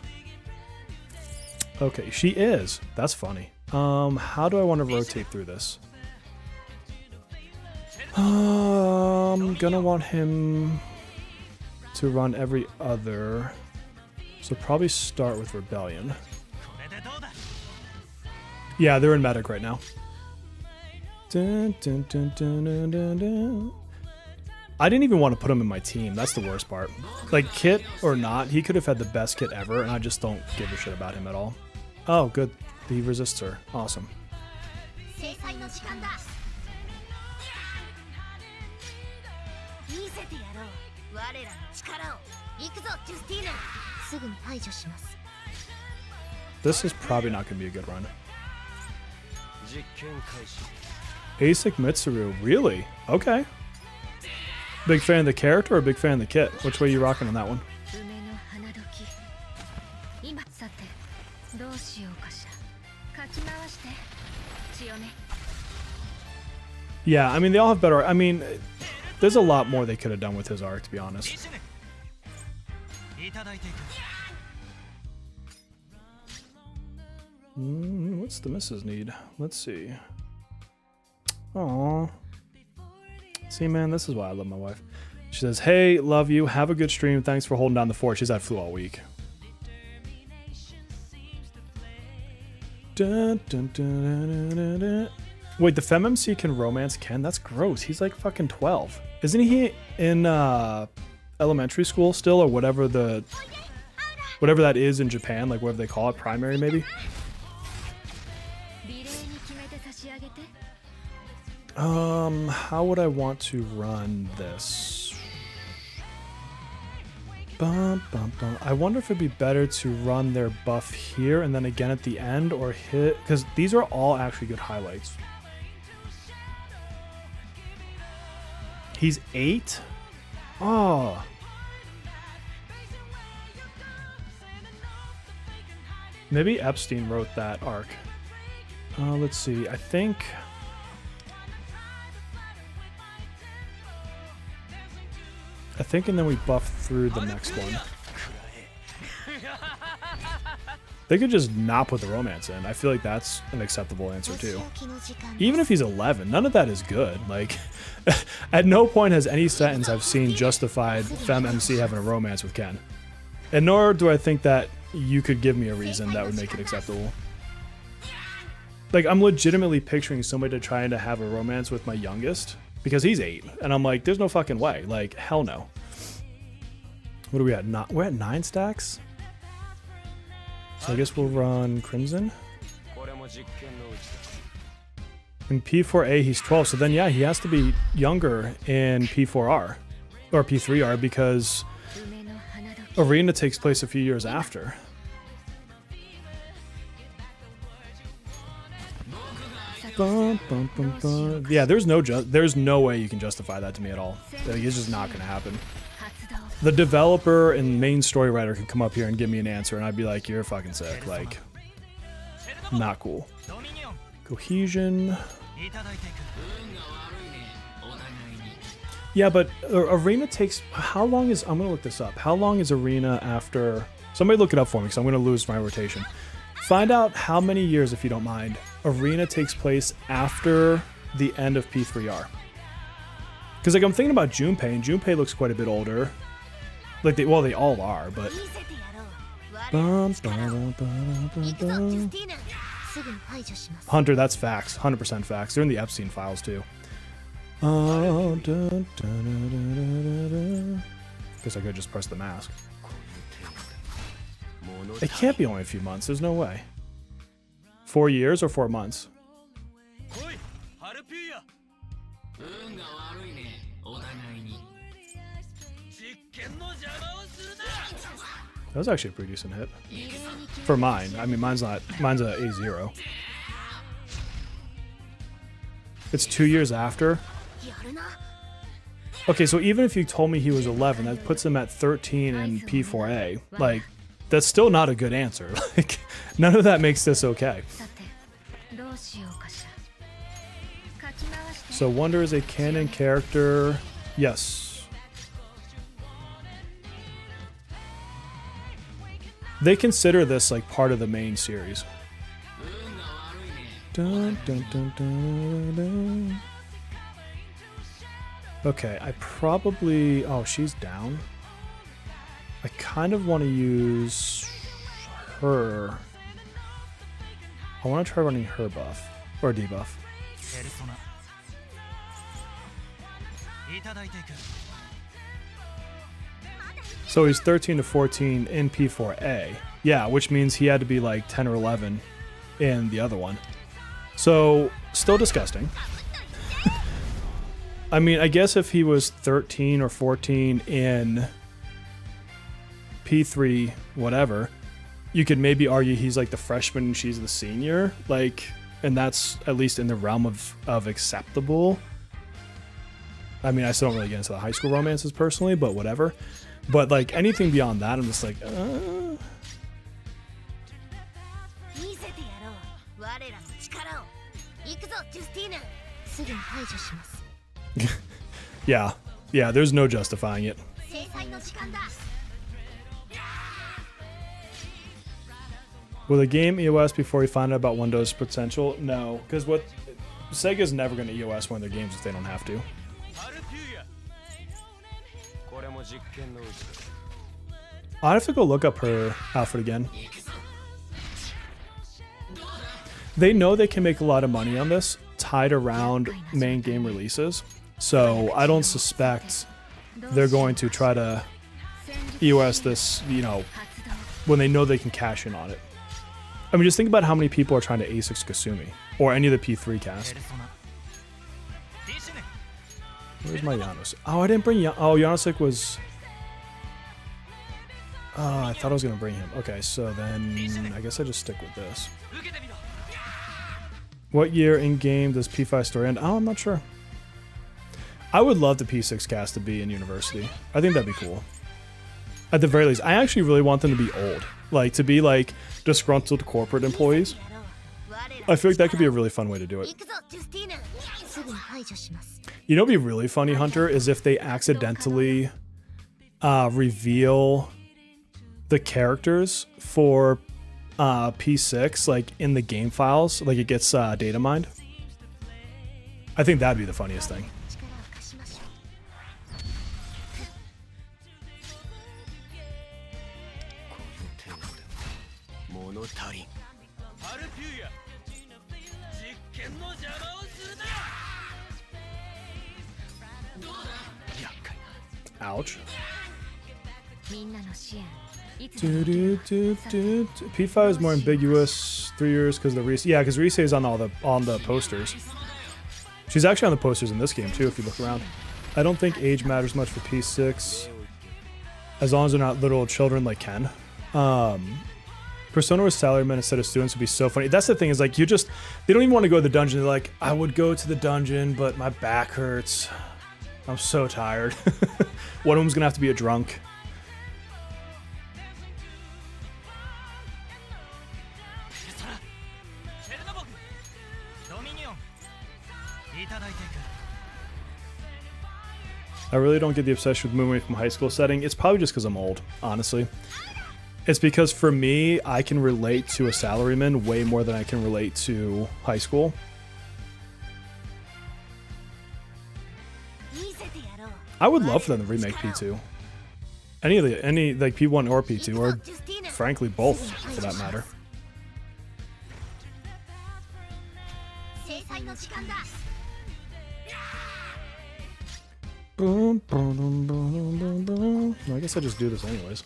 Okay, she is. That's funny. How do I want to rotate through this? I'm gonna want him to run every other. So probably start with Rebellion. Yeah, they're in Medic right now. Dun, dun, dun, dun, dun, dun, dun. I didn't even want to put him in my team. That's the worst part. Like, kit or not, he could have had the best kit ever, and I just don't give a shit about him at all. Oh, good. He resists her. Awesome. This is probably not going to be a good run. Asic Mitsuru. Really? Okay. Big fan of the character or big fan of the kit? Which way are you rocking on that one? Yeah, I mean, they all have better... I mean, there's a lot more they could have done with his arc, to be honest. What's the missus need? Let's see. Aww. See, man, this is why I love my wife. She says, hey, love you. Have a good stream. Thanks for holding down the fort. She's had flu all week. Dun, dun, dun, dun, dun, dun. Wait, the FemMC can romance Ken? That's gross. He's like fucking 12. Isn't he in elementary school still, or whatever that is in Japan, like whatever they call it, primary maybe? How would I want to run this? Bum, bum, bum. I wonder if it'd be better to run their buff here and then again at the end, or hit, because these are all actually good highlights. He's 8? Oh. Maybe Epstein wrote that arc. Let's see. I think and then we buff through the next one. They could just not put the romance in. I feel like that's an acceptable answer too. Even if he's 11, none of that is good. Like, at no point has any sentence I've seen justified FemMC having a romance with Ken. And nor do I think that you could give me a reason that would make it acceptable. Like, I'm legitimately picturing somebody trying to have a romance with my youngest because he's 8. And I'm like, there's no fucking way. Like, hell no. What are we at? We're at 9 stacks? So I guess we'll run Crimson. In P4A, he's 12. So then, yeah, he has to be younger in P4R or P3R because Arena takes place a few years after. Bum, bum, bum, bum. Yeah, there's no way you can justify that to me at all. Like, it's just not going to happen. The developer and main story writer could come up here and give me an answer, and I'd be like, you're fucking sick. Like, not cool. Cohesion. Yeah, but Arena takes... How long is... I'm going to look this up. How long is Arena after... Somebody look it up for me, because I'm going to lose my rotation. Find out how many years, if you don't mind, Arena takes place after the end of P3R. Because, like, I'm thinking about Junpei, and Junpei looks quite a bit older. Like, they all are, but... Hunter, that's facts. 100% facts. They're in the Epstein files, too. Guess I could just press the mask. It can't be only a few months. There's no way. 4 years or 4 months? That was actually a pretty decent hit. For mine. I mean, mine's a A0. It's 2 years after. Okay, so even if you told me he was 11, that puts him at 13 in P4A. Like, that's still not a good answer. Like, none of that makes this okay. So Wonder is a canon character. Yes. They consider this like part of the main series. Dun, dun, dun, dun, dun. Okay, I probably... Oh, she's down. I kind of want to use her. I want to try running her buff or debuff. So he's 13 to 14 in P4A. Yeah, which means he had to be like 10 or 11 in the other one. So still disgusting. I mean, I guess if he was 13 or 14 in P3 whatever, you could maybe argue he's like the freshman and she's the senior, like, and that's at least in the realm of acceptable. I mean, I still don't really get into the high school romances personally, but whatever. But like anything beyond that, I'm just like, yeah, there's no justifying it. Will the game EOS before we find out about Windows potential? No, because what Sega's never going to EOS one of their games if they don't have to. I'd have to go look up her outfit again. They know they can make a lot of money on this tied around main game releases, so I don't suspect they're going to try to EOS this, you know, when they know they can cash in on it. I mean, just think about how many people are trying to A6 Kasumi or any of the P3 cast. Where's my Janos? Oh, I didn't bring Oh, Janosik was... Oh, I thought I was going to bring him. Okay, so then I guess I just stick with this. What year in game does P5 story end? Oh, I'm not sure. I would love the P6 cast to be in university. I think that'd be cool. At the very least, I actually really want them to be old. Like, to be like disgruntled corporate employees. I feel like that could be a really fun way to do it. You know what'd be really funny, Hunter, is if they accidentally reveal the characters for P6, like in the game files, like it gets data mined. I think that'd be the funniest thing. Ouch. P5 is more ambiguous. 3 years because the Rise. Yeah, because Rise is on the posters. She's actually on the posters in this game too. If you look around, I don't think age matters much for P6, as long as they're not little children like Ken. Persona with salarymen instead of students would be so funny. That's the thing, is like they don't even want to go to the dungeon. They're like, I would go to the dungeon, but my back hurts. I'm so tired. One of them's gonna have to be a drunk. I really don't get the obsession with moving away from high school setting. It's probably just because I'm old, honestly. It's because for me, I can relate to a salaryman way more than I can relate to high school. I would love for them to remake P2. Any like P1 or P2, or frankly both for that matter. Boom, boom, boom, boom, boom. Well, I guess I just do this anyways.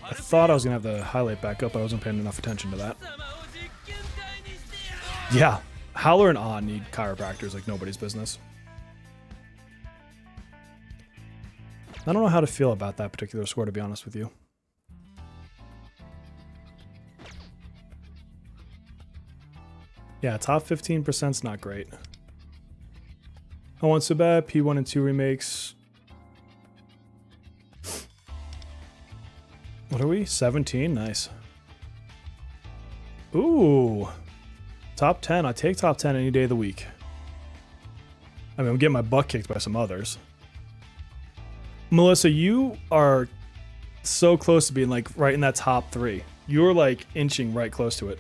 I thought I was gonna have the highlight back up, but I wasn't paying enough attention to that. Yeah, Howler and On need chiropractors like nobody's business. I don't know how to feel about that particular score, to be honest with you. Yeah, top 15% is not great. I want so bad. P1 and 2 remakes. What are we? 17? Nice. Ooh. Top 10. I take top 10 any day of the week. I mean, I'm getting my butt kicked by some others. Melissa, you are so close to being like right in that top 3. You're like inching right close to it.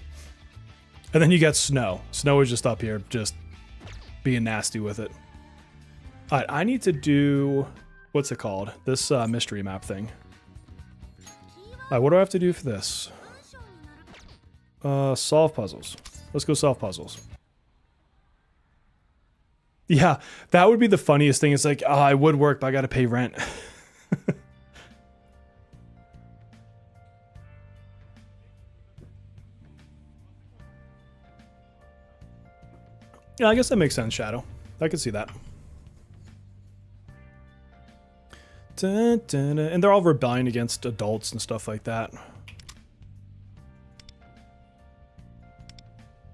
And then you got Snow. Snow is just up here, just being nasty with it. All right, I need to do what's it called? This mystery map thing. Alright, what do I have to do for this? Solve puzzles. Let's go solve puzzles. Yeah, that would be the funniest thing. It's like, oh, I would work, but I gotta pay rent. Yeah, I guess that makes sense, Shadow. I can see that. Dun, dun, dun. And they're all rebelling against adults and stuff like that.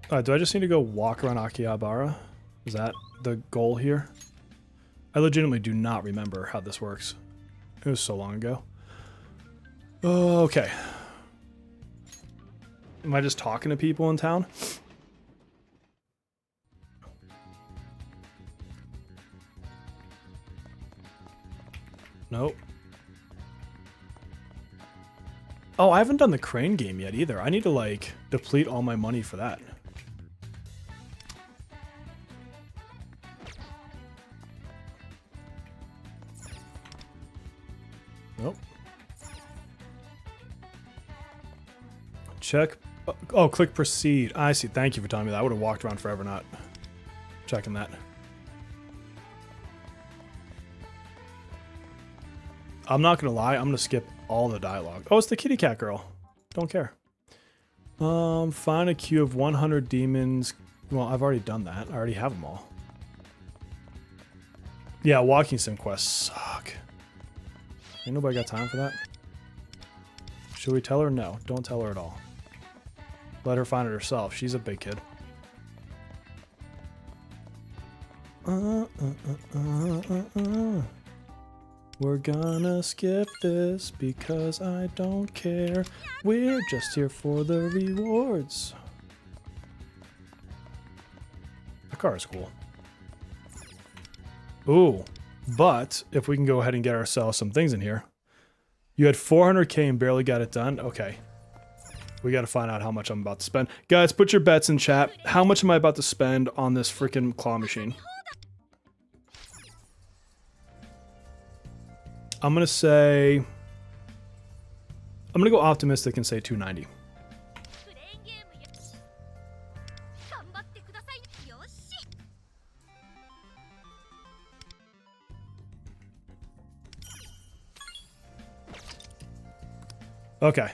Do I just need to go walk around Akihabara? Is that the goal here? I legitimately do not remember how this works. It was so long ago. Okay. Am I just talking to people in town? Nope. Oh, I haven't done the crane game yet either. I need to, like, deplete all my money for that. Nope. Check. Oh, click proceed. I see. Thank you for telling me that. I would have walked around forever not checking that. I'm not gonna lie, I'm gonna skip all the dialogue. Oh, it's the kitty cat girl. Don't care. Find a queue of 100 demons. Well, I've already done that. I already have them all. Yeah, walking sim quests suck. Ain't nobody got time for that. Should we tell her? No, don't tell her at all. Let her find it herself. She's a big kid. We're gonna skip this because I don't care. We're just here for the rewards. The car is cool. Ooh, but if we can go ahead and get ourselves some things in here. You had 400k and barely got it done? Okay. We gotta find out how much I'm about to spend. Guys, put your bets in chat. How much am I about to spend on this freaking claw machine? I'm gonna say, I'm gonna go optimistic and say 290. Okay.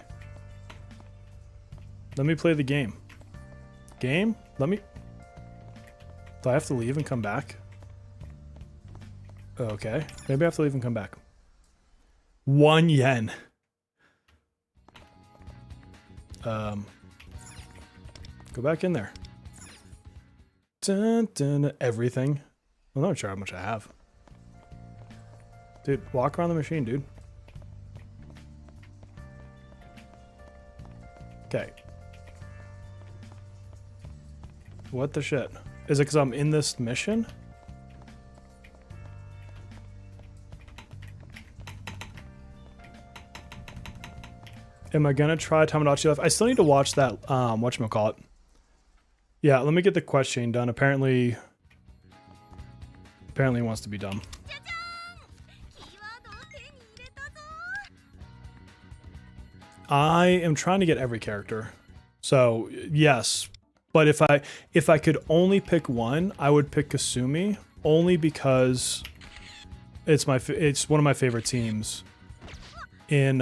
Let me play the game. Game? Let me... Do I have to leave and come back? Okay. Maybe I have to leave and come back. 1 yen. Go back in there. Dun, dun, everything. I'm not sure how much I have. Dude, walk around the machine, dude. Okay. What the shit? Is it because I'm in this mission? Am I gonna try Tamagotchi Life? I still need to watch that, whatchamacallit. Yeah, let me get the quest chain done. Apparently he wants to be done. I am trying to get every character. So, yes. But if I could only pick one, I would pick Kasumi, only because it's one of my favorite teams in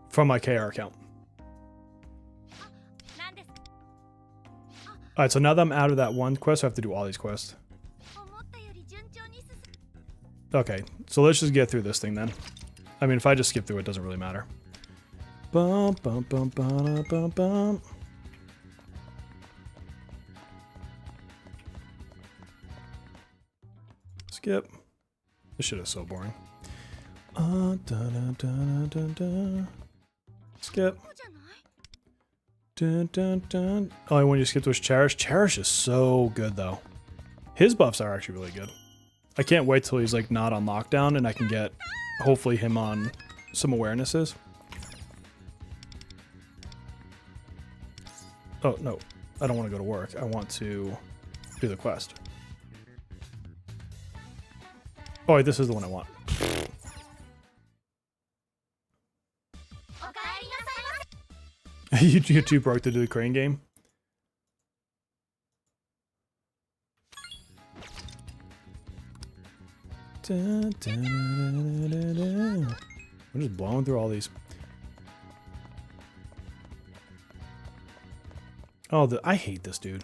from my KR account. Alright, so now that I'm out of that one quest, I have to do all these quests. Okay, so let's just get through this thing then. I mean, if I just skip through it, doesn't really matter. Bum, bum, bum, bum, bum, bum. Skip. This shit is so boring. Dun, dun, dun, dun, dun. Skip. Dun, dun, dun. Oh, when you skipped was Cherish. Cherish is so good, though. His buffs are actually really good. I can't wait till he's, like, not on lockdown and I can get, hopefully, him on some awarenesses. Oh, no. I don't want to go to work. I want to do the quest. Oh, wait, this is the one I want. You too broke to do the crane game? We're just blowing through all these. Oh, I hate this dude.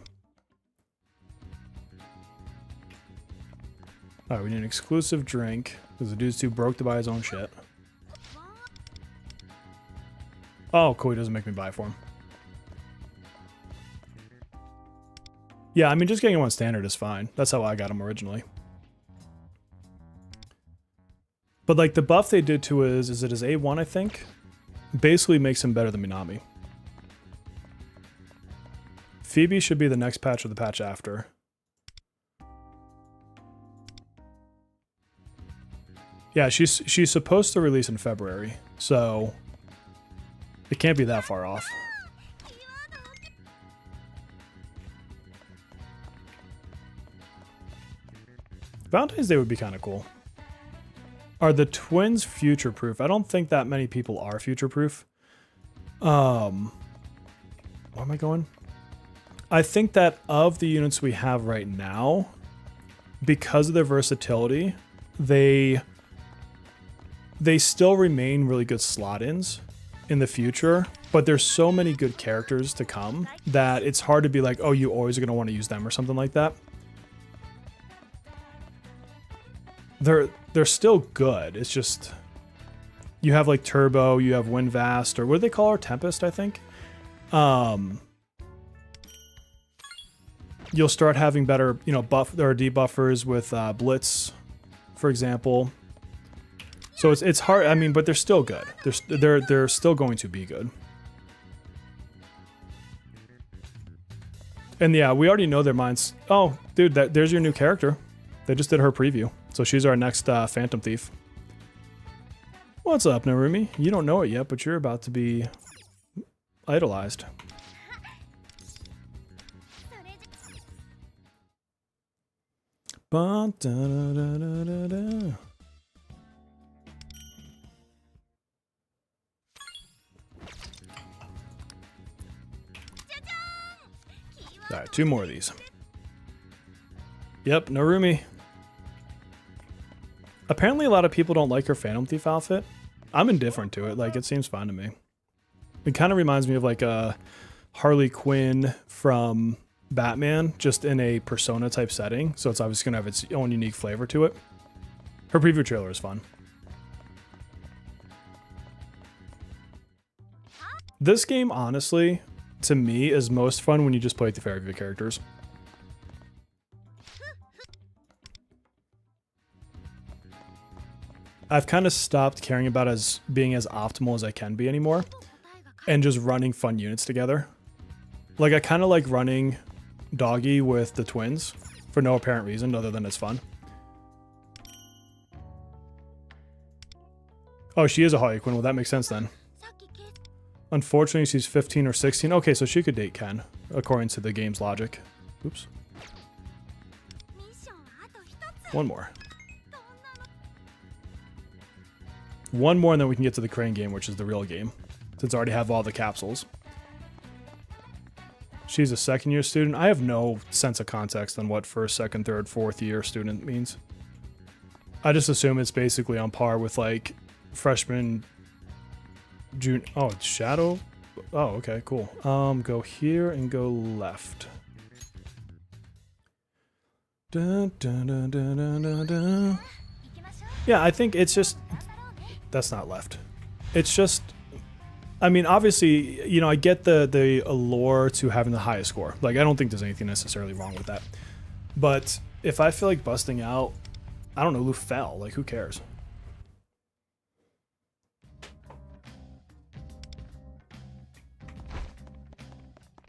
Alright, we need an exclusive drink because the dude's too broke to buy his own shit. Oh, cool, he doesn't make me buy it for him. Yeah, I mean, just getting him on standard is fine. That's how I got him originally. But, like, the buff they did to his, is it his A1, I think? Basically makes him better than Minami. Phoebe should be the next patch or the patch after. Yeah, she's supposed to release in February, so it can't be that far off. Valentine's Day would be kind of cool. Are the twins future-proof? I don't think that many people are future-proof. Where am I going? I think that of the units we have right now, because of their versatility, they still remain really good slot-ins in the future, but there's so many good characters to come that it's hard to be like, oh, you always are going to want to use them or something like that. They're still good. It's just you have like Turbo, you have Windvast, or what do they call her? Tempest, I think. You'll start having better, you know, buff or debuffers with Blitz, for example. So it's hard. I mean, but they're still good. They're still going to be good. And yeah, we already know their minds. Oh, dude, there's your new character. They just did her preview. So she's our next Phantom Thief. What's up, Narumi? You don't know it yet, but you're about to be idolized. Ba, da, da, da, da, da. Alright, 2 more of these. Yep, Narumi. Apparently a lot of people don't like her Phantom Thief outfit. I'm indifferent to it, like it seems fine to me. It kind of reminds me of like a Harley Quinn from Batman, just in a Persona type setting, so it's obviously gonna have its own unique flavor to it. Her preview trailer is fun. This game, honestly, to me, is most fun when you just play with the favorite characters. I've kind of stopped caring about being as optimal as I can be anymore, and just running fun units together. Like, I kind of like running Doggy with the twins for no apparent reason other than it's fun. Oh, she is a Harley Quinn. Well, that makes sense then. Unfortunately, she's 15 or 16. Okay, so she could date Ken, according to the game's logic. Oops. One more. One more and then we can get to the crane game, which is the real game, since I already have all the capsules. She's a second-year student. I have no sense of context on what first, second, third, fourth year student means. I just assume it's basically on par with like freshman, June. Oh, it's Shadow. Oh, okay, cool. Go here and go left. Dun, dun, dun, dun, dun, dun, dun. Yeah, I think it's just. That's not left. It's just, I mean, obviously, you know, I get the allure to having the highest score. Like, I don't think there's anything necessarily wrong with that. But if I feel like busting out, I don't know, Lou fell. Like, who cares?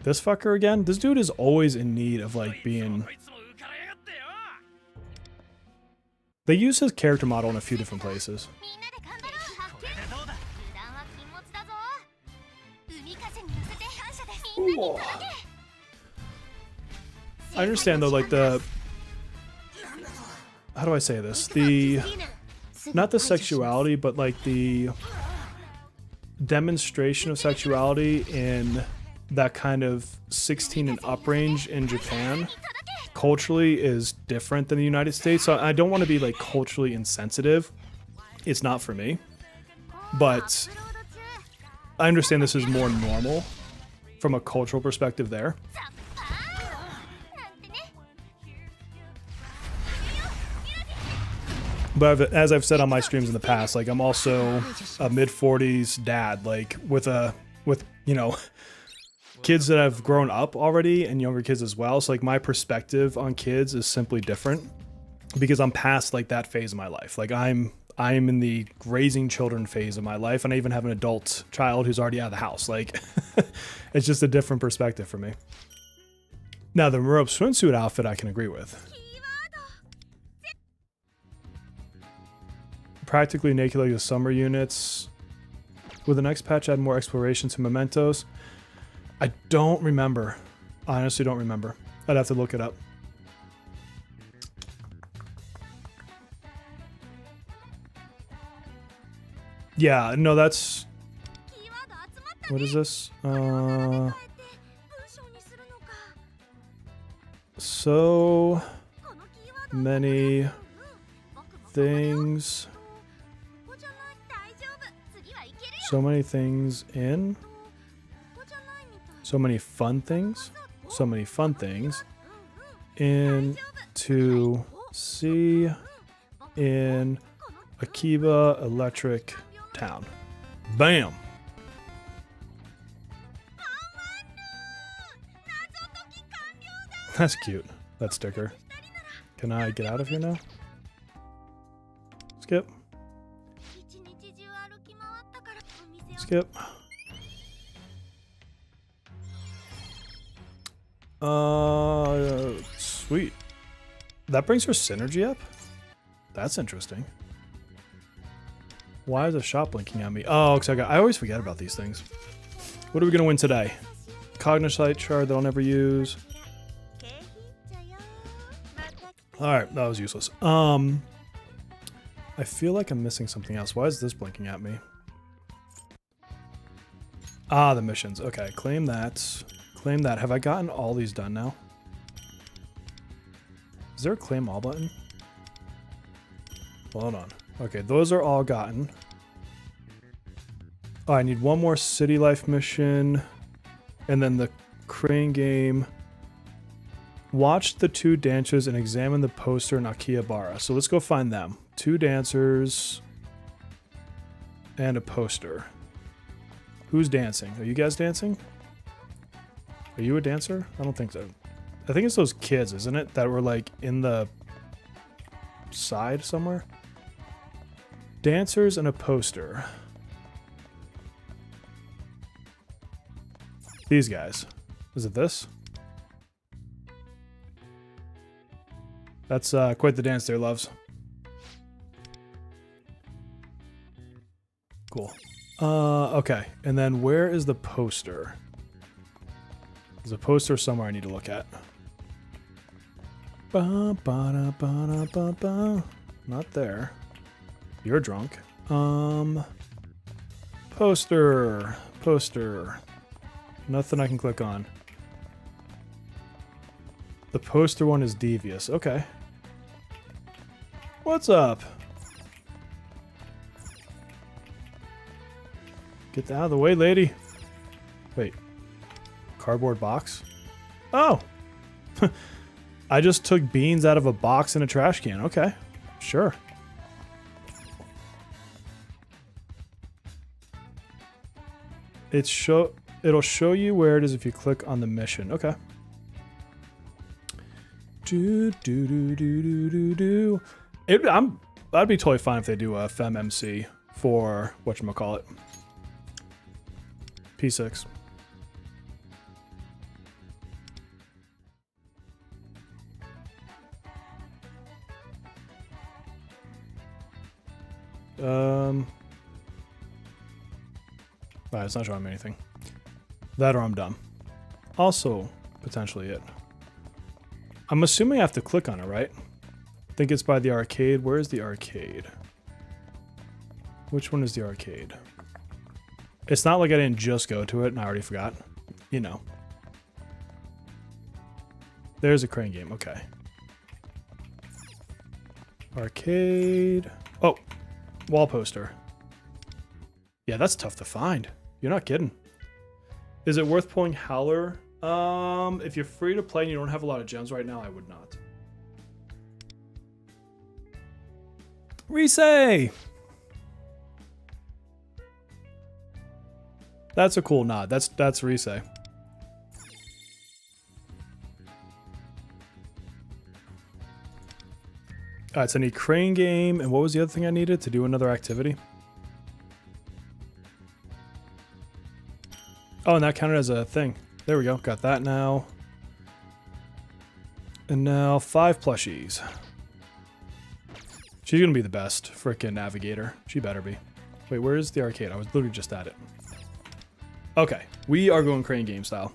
This fucker again? This dude is always in need of, like, being... They use his character model in a few different places. Ooh. I understand though, like how do I say this? Not the sexuality, but like the demonstration of sexuality in that kind of 16 and up range in Japan culturally is different than the United States. So I don't want to be like culturally insensitive. It's not for me. But I understand this is more normal from a cultural perspective there. But as I've said on my streams in the past, like I'm also a mid-40s dad, like with you know, kids that have grown up already and younger kids as well. So like my perspective on kids is simply different because I'm past like that phase of my life. Like I'm in the raising children phase of my life, and I even have an adult child who's already out of the house. Like it's just a different perspective for me. Now the rope swimsuit outfit I can agree with. Practically naked like the summer units. Will the next patch add more exploration to mementos? I don't remember. I honestly don't remember. I'd have to look it up. Yeah, no, that's... What is this? So many things. So many things in. So many fun things. So many fun things. In to see in Akiba Electric Town. Bam! That's cute. That sticker. Can I get out of here now? Skip. Skip. Sweet. That brings her synergy up? That's interesting. Why is the shop blinking at me? Oh, because I always forget about these things. What are we going to win today? Cognosite shard that I'll never use. Alright, that was useless. I feel like I'm missing something else. Why is this blinking at me? Ah, the missions. Okay, claim that. Claim that. Have I gotten all these done now? Is there a claim all button? Well, hold on. Okay, those are all gotten. Oh, I need one more city life mission. And then the crane game. Watch the two dancers and examine the poster in Akihabara. So let's go find them. Two dancers and a poster. Who's dancing? Are you guys dancing? Are you a dancer? I don't think so. I think it's those kids, isn't it? That were like in the side somewhere. Dancers and a poster. These guys. Is it this? That's quite the dance there, loves. Cool. Okay. And then where is the poster? There's a poster somewhere I need to look at. Ba, ba, da, ba, da, ba, ba. Not there. You're drunk. Poster. Poster. Nothing I can click on. The poster one is devious. Okay. What's up? Get out of the way, lady. Wait. Cardboard box? Oh! I just took beans out of a box in a trash can. Okay. Sure. It'll show you where it is if you click on the mission. Okay. I'd be totally fine if they do a FemMC for whatchamacallit. P6. Alright, it's not showing me anything. That or I'm dumb. Also, potentially it. I'm assuming I have to click on it, right? think it's by the arcade. Where is the arcade? Which one is the arcade? It's not like I didn't just go to it and I already forgot. You know. There's a crane game. Okay. Arcade. Oh, wall poster. Yeah, that's tough to find. You're not kidding. Is it worth pulling Howler? If you're free to play and you don't have a lot of gems right now, I would not. Risei! That's a cool nod. That's Risei. Alright, so I need crane game, and what was the other thing I needed to do another activity? Oh, and that counted as a thing. There we go. Got that now. And now 5 plushies. She's gonna be the best frickin' navigator. She better be. Wait, where is the arcade? I was literally just at it. Okay, we are going crane game style.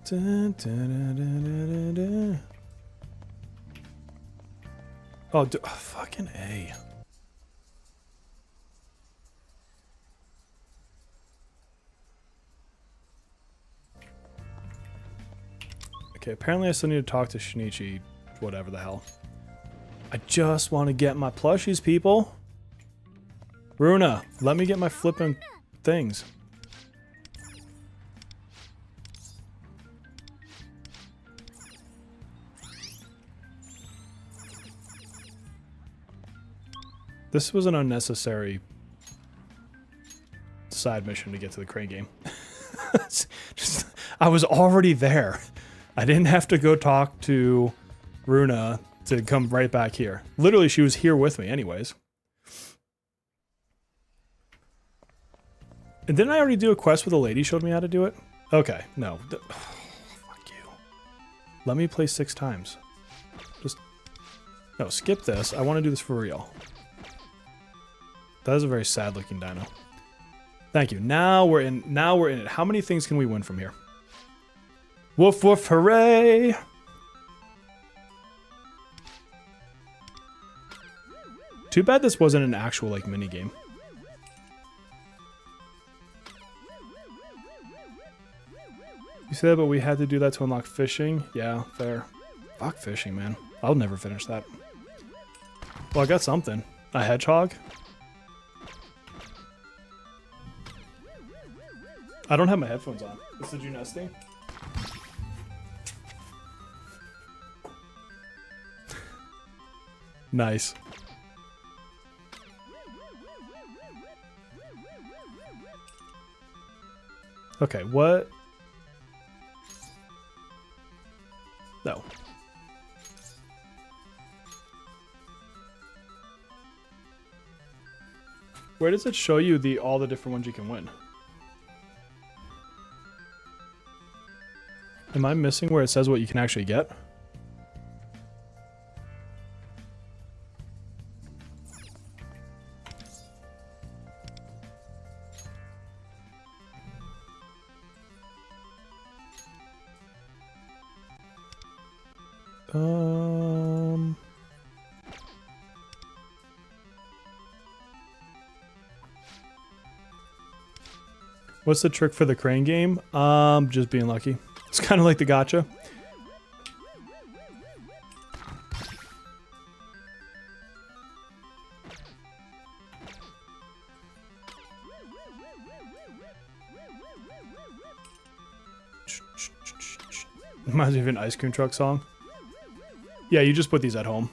Dun, dun, dun, dun, dun, dun. Oh, fucking A. Okay, apparently I still need to talk to Shinichi, whatever the hell. I just want to get my plushies, people. Runa, let me get my flippin' things. This was an unnecessary side mission to get to the crane game. I was already there. I didn't have to go talk to Runa to come right back here. Literally, she was here with me anyways. And didn't I already do a quest where the lady showed me how to do it? Okay, no. Fuck you. Let me play 6 times. Just... No, skip this. I want to do this for real. That is a very sad looking dino. Thank you. Now we're in it. How many things can we win from here? Woof woof hooray! Too bad this wasn't an actual like mini game. You said, but we had to do that to unlock fishing. Yeah, fair. Fuck fishing, man. I'll never finish that. Well, I got something. A hedgehog? I don't have my headphones on. Is the June nesting? Nice. Okay, what? No. Where does it show you all the different ones you can win? Am I missing where it says what you can actually get? What's the trick for the crane game? Just being lucky. It's kind of like the gacha. Reminds me of an ice cream truck song. Yeah, you just put these at home.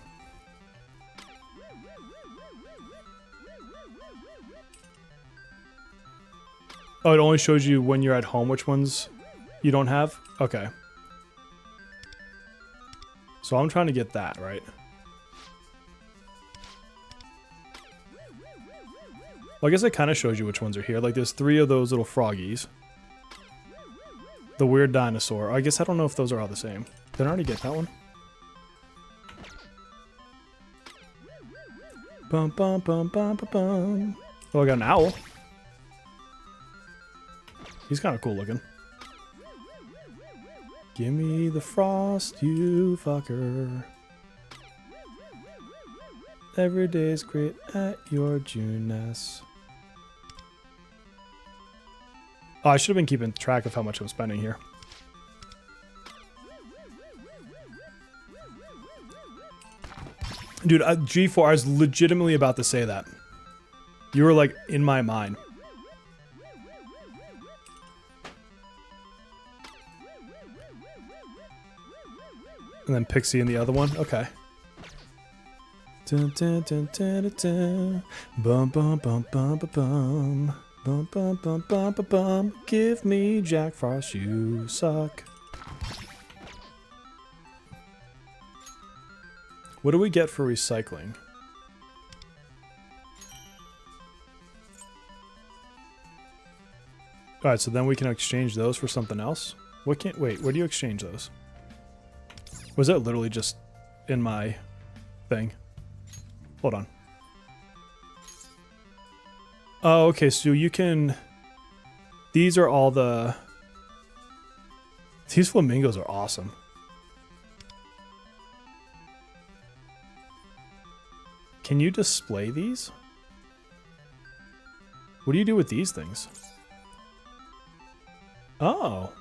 Oh, it only shows you when you're at home which ones you don't have? Okay. So I'm trying to get that, right? Well, I guess it kind of shows you which ones are here. Like, there's 3 of those little froggies. The weird dinosaur. I guess I don't know if those are all the same. Did I already get that one? Bum, bum, bum, bum, bum, bum. Oh, I got an owl. He's kind of cool looking. Give me the frost, you fucker. Every day's great at your Juness. Oh, I should have been keeping track of how much I'm spending here. Dude, G4, I was legitimately about to say that. You were like in my mind. And then Pixie in the other one? Okay. Dun, dun, dun, dun, dun, dun. Bum, bum, bum, bum, bum, bum. Bum, bum, bum, bum, bum, bum. Give me Jack Frost, you suck. What do we get for recycling? Alright, so then we can exchange those for something else? What can't... Wait, where do you exchange those? Was that literally just in my thing? Hold on. Oh, okay, so you can... These are all the... These flamingos are awesome. Can you display these? What do you do with these things? Oh.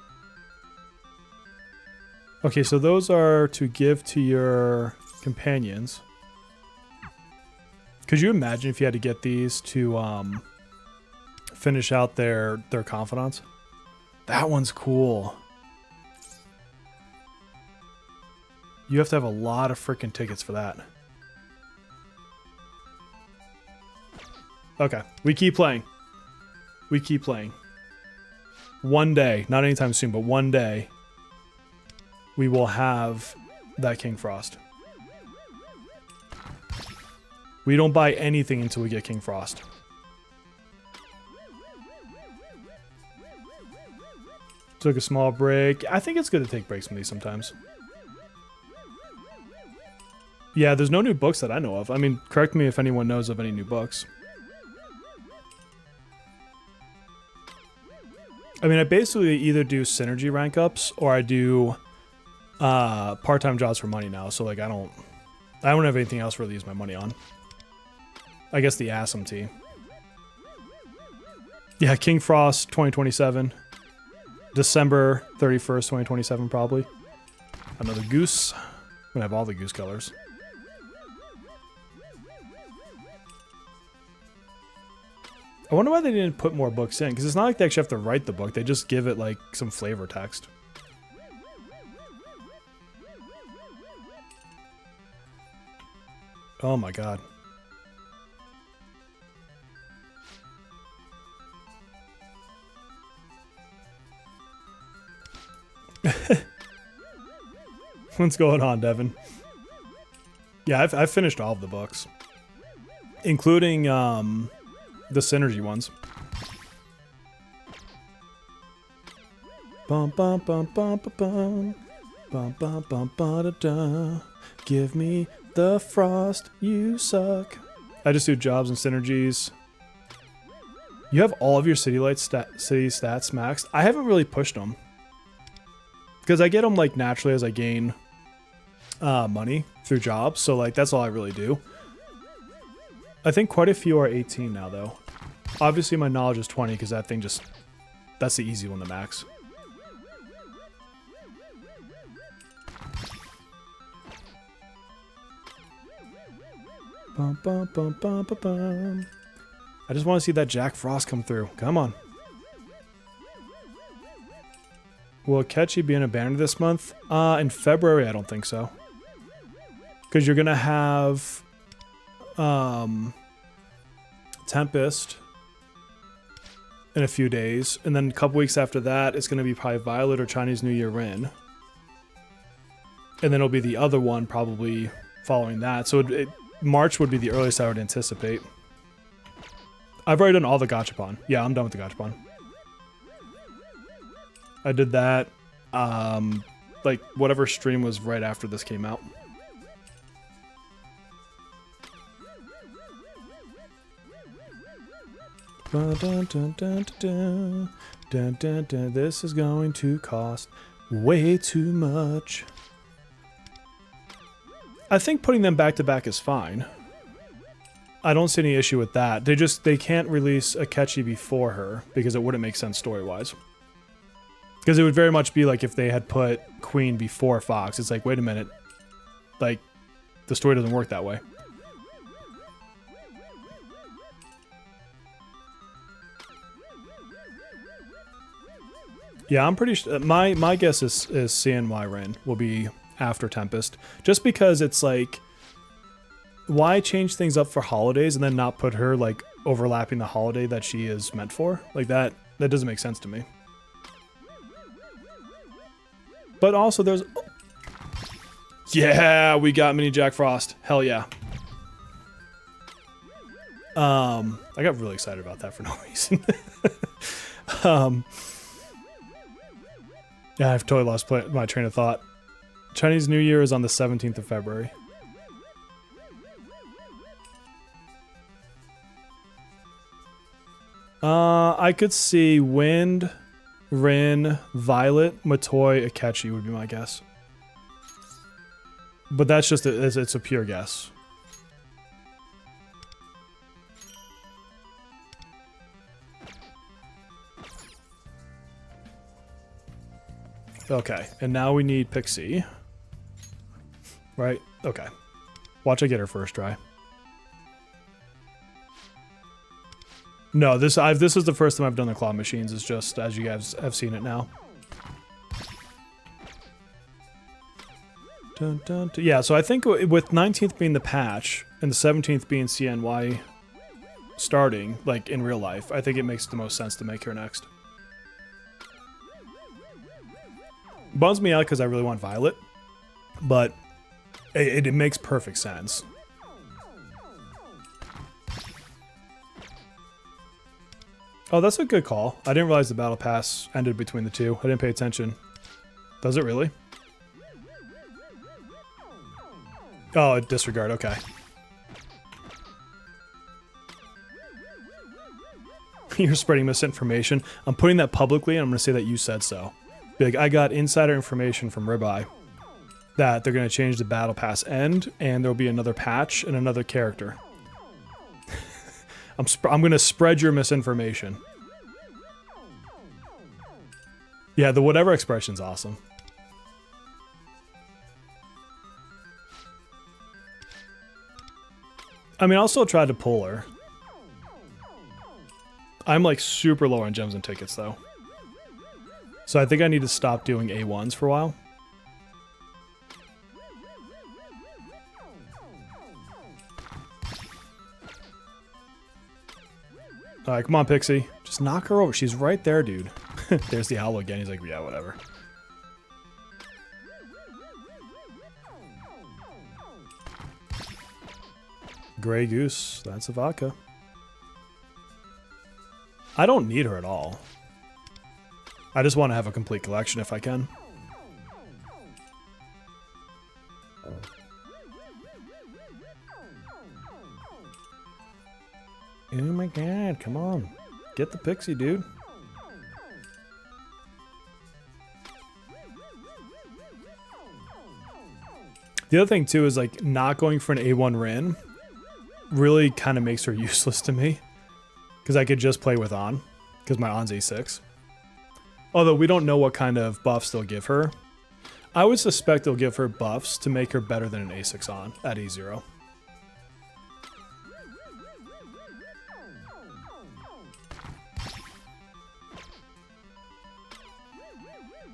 Okay, so those are to give to your companions. Could you imagine if you had to get these to finish out their confidants? That one's cool. You have to have a lot of freaking tickets for that. Okay, we keep playing. We keep playing. One day, not anytime soon, but one day, we will have that King Frost. We don't buy anything until we get King Frost. Took a small break. I think it's good to take breaks from these sometimes. Yeah, there's no new books that I know of. I mean, correct me if anyone knows of any new books. I mean, I basically either do synergy rank ups or I do part-time jobs for money now. So like I don't have anything else really to use my money on. I guess the ASMT. Yeah, King Frost 2027. December 31st, 2027 probably. Another goose. I'm gonna have all the goose colors. I wonder why they didn't put more books in, because it's not like they actually have to write the book, they just give it like some flavor text. Oh my god. What's going on, Devin? Yeah, I've finished all of the books. Including, the synergy ones. Bum bum bum bum bum bum bum bum bum da da. Give me the frost, you suck. I just do jobs and synergies. You have all of your city stats maxed. I haven't really pushed them because I get them like naturally as I gain money through jobs. So like that's all I really do. I think quite a few are 18 now, though. Obviously, my knowledge is 20 because that thing just... That's the easy one to max. Bum, bum, bum, bum, bum, bum. I just want to see that Jack Frost come through. Come on. Will Ketchy be in a banner this month? In February, I don't think so. Because you're going to have... Tempest in a few days, and then a couple weeks after that it's going to be probably Violet or Chinese New Year Rin, and then it'll be the other one probably following that. So March would be the earliest I would anticipate. I've already done all the gachapon. Yeah, I'm done with the gachapon. I did that like whatever stream was right after this came out. Dun, dun, dun, dun, dun, dun, dun, dun. This is going to cost Way too much. I think putting them back to back is fine. I don't see any issue with that. They can't release Akechi before her because it wouldn't make sense story-wise. Because it would very much be like if they had put Queen before Fox. It's like, wait a minute. Like, the story doesn't work that way. Yeah, I'm pretty sure. My guess is CNY Rin will be after Tempest. Just because it's like, why change things up for holidays and then not put her like overlapping the holiday that she is meant for? Like that doesn't make sense to me. But also there's... Yeah, we got Mini Jack Frost. Hell yeah. I got really excited about that for no reason. Yeah, I've totally lost my train of thought. Chinese New Year is on the 17th of February. I could see Wind, Rin, Violet, Matoi, Akechi would be my guess. But that's just it's a pure guess. Okay, and now we need Pixie. Right? Okay. Watch I get her first try. No, this is the first time I've done the claw machines. It's just as you guys have seen it now. Dun, dun, dun. Yeah, so I think with 19th being the patch and the 17th being CNY starting, like in real life, I think it makes the most sense to make her next. Bums me out because I really want Violet, but it makes perfect sense. Oh, that's a good call. I didn't realize the battle pass ended between the two. I didn't pay attention. Does it really? Oh, disregard. Okay. You're spreading misinformation. I'm putting that publicly, and I'm going to say that you said so. Be like, I got insider information from Ribeye that they're going to change the battle pass end, and there'll be another patch and another character. I'm going to spread your misinformation. Yeah, the whatever expression's awesome. I mean, I'll still try to pull her. I'm like super low on gems and tickets though. So I think I need to stop doing A1s for a while. Alright, come on, Pixie. Just knock her over. She's right there, dude. There's the owl again. He's like, yeah, whatever. Grey Goose. That's a vodka. I don't need her at all. I just want to have a complete collection if I can. Oh my god, come on. Get the Pixie, dude. The other thing, too, is like not going for an A1 Rin really kind of makes her useless to me. Because I could just play with On. Because my On's A6. Although we don't know what kind of buffs they'll give her. I would suspect they'll give her buffs to make her better than an A6 On at A0.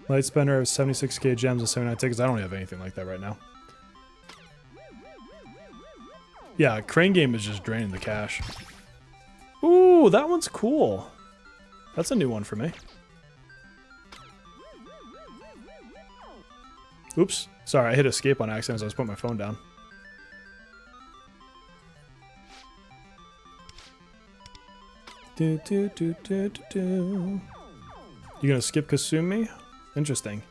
Light Spender has 76k gems and 79 tickets. I don't have anything like that right now. Yeah, Crane Game is just draining the cash. Ooh, that one's cool. That's a new one for me. Oops. Sorry, I hit escape on accident as I was putting my phone down. You gonna skip Kasumi? Interesting.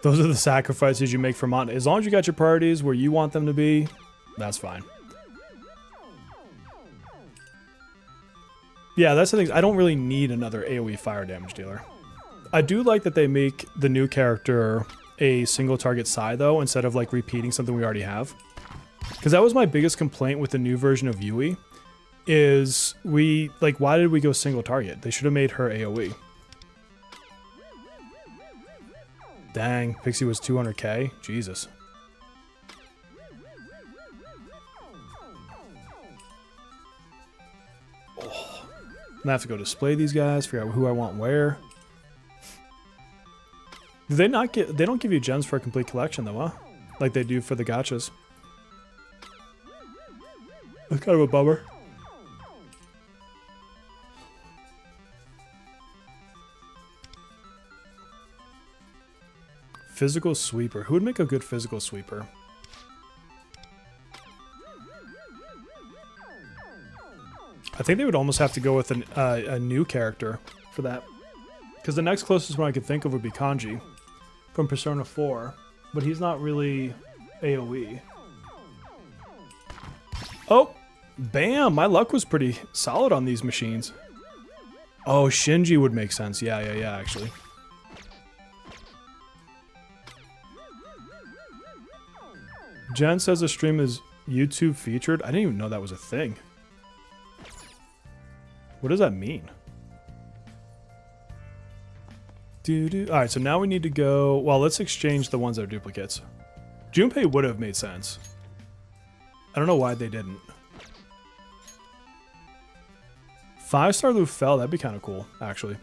Those are the sacrifices you make for Mont. As long as you got your priorities where you want them to be, that's fine. Yeah, that's the thing. I don't really need another AoE fire damage dealer. I do like that they make the new character a single target Psy though, instead of like repeating something we already have. Because that was my biggest complaint with the new version of Yui, is why did we go single target? They should have made her AoE. Dang, Pixie was 200k? Jesus. Oh, I'm gonna have to go display these guys, figure out who I want where. Do they not get, they don't give you gems for a complete collection though, huh? Like they do for the gachas. That's kind of a bummer. Physical sweeper. Who would make a good physical sweeper? I think they would almost have to go with a new character for that. Because the next closest one I could think of would be Kanji from Persona 4. But he's not really AoE. Oh! Bam! My luck was pretty solid on these machines. Oh, Shinji would make sense. Yeah, actually. Jen says the stream is YouTube featured. I didn't even know that was a thing. What does that mean? Alright, so now we need to go... Well, let's exchange the ones that are duplicates. Junpei would have made sense. I don't know why they didn't. 5-star Lufel, that'd be kind of cool, actually.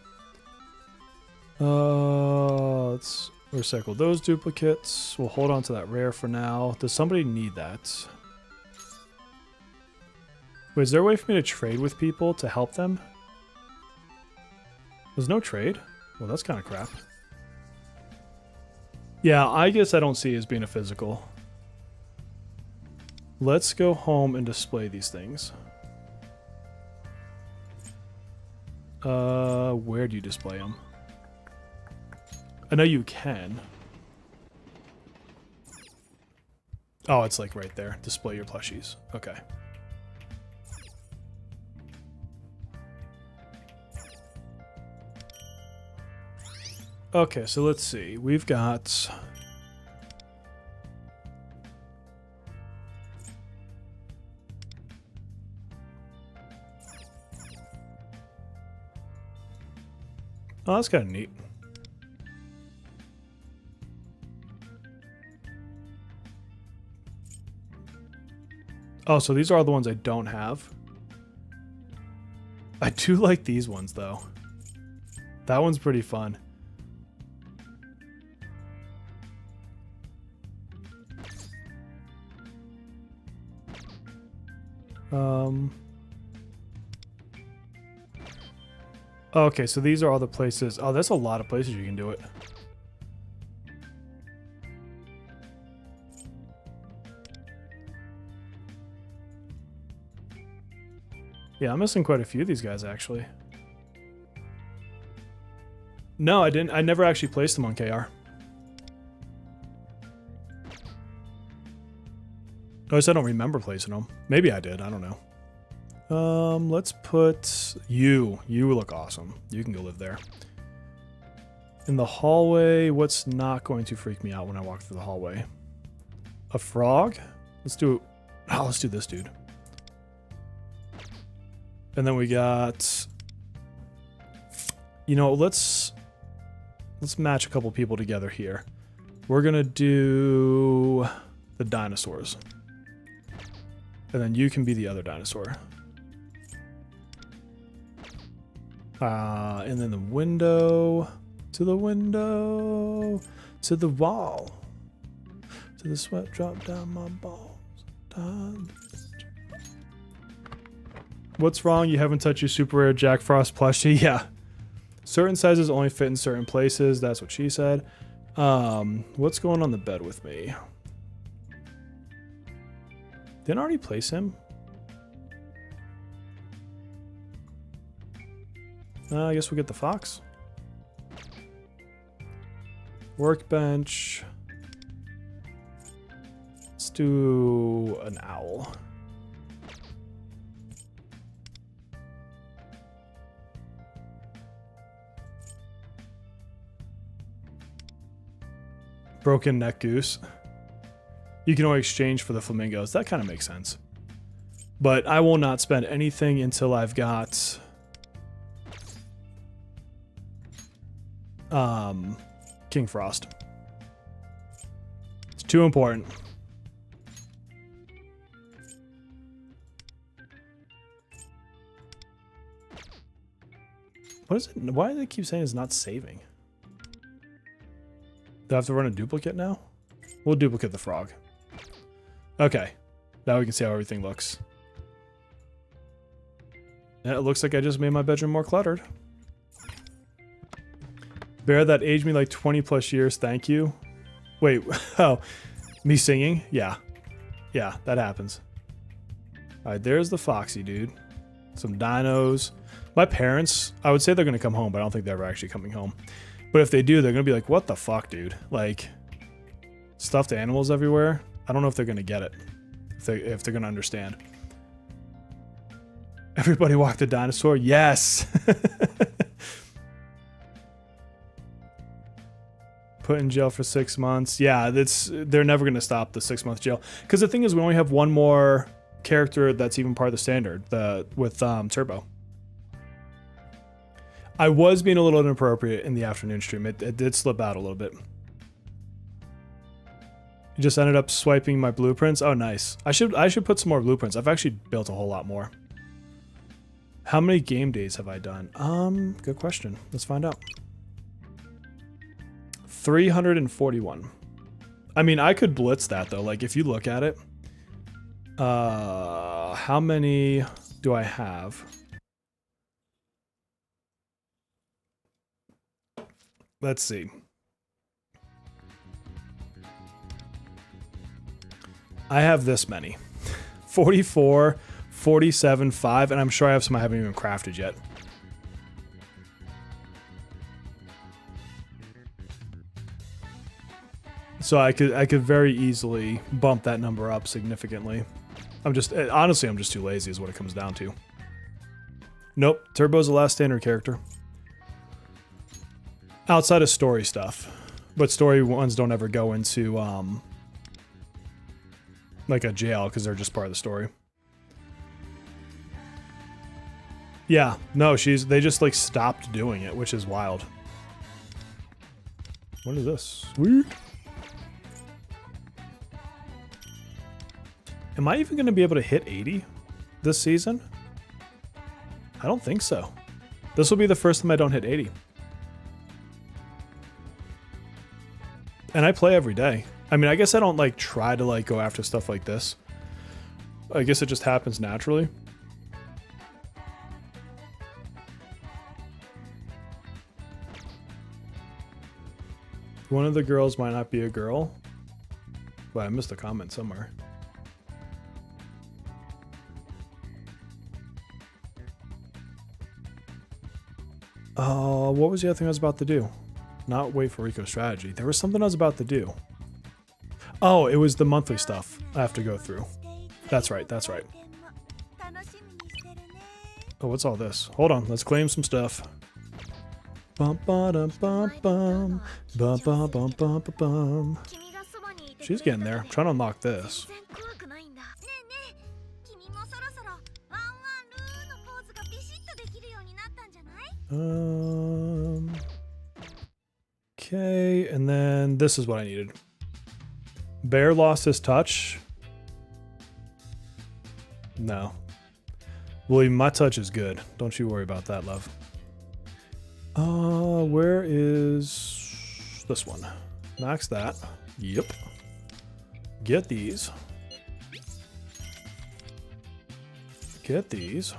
Let's recycle those duplicates. We'll hold on to that rare for now. Does somebody need that? Wait, is there a way for me to trade with people to help them? There's no trade? Well, that's kind of crap. Yeah, I guess I don't see it as being a physical. Let's go home and display these things. Where do you display them? I know you can. Oh, it's like right there. Display your plushies. Okay. Okay, so let's see. We've got... Oh, that's kind of neat. Oh, so these are the ones I don't have. I do like these ones, though. That one's pretty fun. Okay, so these are all the places. Oh, there's a lot of places you can do it. Yeah, I'm missing quite a few of these guys, actually. No, I didn't. I never actually placed them on KR. At least I don't remember placing them. Maybe I did. I don't know. Let's put you. You look awesome. You can go live there. In the hallway, what's not going to freak me out when I walk through the hallway? A frog? Let's do... Oh, let's do this dude. And then we got... You know, let's match a couple people together here. We're gonna do the dinosaurs. And then you can be the other dinosaur. And then the window, to the window, to the wall, to the sweat drop down my balls. What's wrong? You haven't touched your super rare Jack Frost plushie? Yeah. Certain sizes only fit in certain places. That's what she said. What's going on the bed with me? Didn't I already place him? I guess we'll get the fox. Workbench. Let's do an owl. Broken neck goose. You can only exchange for the flamingos. That kind of makes sense. But I will not spend anything until I've got King Frost. It's too important. What is it? Why do they keep saying it's not saving? Do I have to run a duplicate now? We'll duplicate the frog. Okay. Now we can see how everything looks. Yeah, it looks like I just made my bedroom more cluttered. Bear that aged me like 20 plus years, thank you. Wait, oh, me singing? Yeah. Yeah, that happens. Alright, there's the Foxy dude. Some dinos. My parents, I would say they're going to come home, but I don't think they're ever actually coming home. But if they do, they're going to be like, what the fuck, dude? Like, stuffed animals everywhere? I don't know if they're going to get it. If they're going to understand. Everybody walked a dinosaur? Yes! Put in jail for 6 months. Yeah, they're never going to stop the 6-month jail. Because the thing is, we only have one more character that's even part of the standard, with Turbo. I was being a little inappropriate in the afternoon stream. It did slip out a little bit. You just ended up swiping my blueprints. Oh, nice. I should put some more blueprints. I've actually built a whole lot more. How many game days have I done? Good question. Let's find out. 341. I mean, I could blitz that though. Like, if you look at it, how many do I have? Let's see. I have this many. 44, 47, 5, and I'm sure I have some I haven't even crafted yet. So I could very easily bump that number up significantly. Honestly, I'm just too lazy is what it comes down to. Nope, Turbo's the last standard character. Outside of story stuff. But story ones don't ever go into like a jail because they're just part of the story. Yeah, no, they just like stopped doing it, which is wild. What is this? Sweet. Am I even going to be able to hit 80 this season? I don't think so. This will be the first time I don't hit 80. And I play every day. I mean, I guess I don't like try to like go after stuff like this. I guess it just happens naturally. One of the girls might not be a girl. But I missed a comment somewhere. What was the other thing I was about to do? Not wait for Rico's strategy. There was something I was about to do. Oh, it was the monthly stuff I have to go through. That's right, that's right. Oh, what's all this? Hold on, let's claim some stuff. Bum ba dum bum bum. Bum bum bum bum bum. She's getting there. I'm trying to unlock this. Okay, and then this is what I needed. Bear lost his touch. No. William, my touch is good. Don't you worry about that, love. Where is this one? Max that. Yep. Get these. Get these.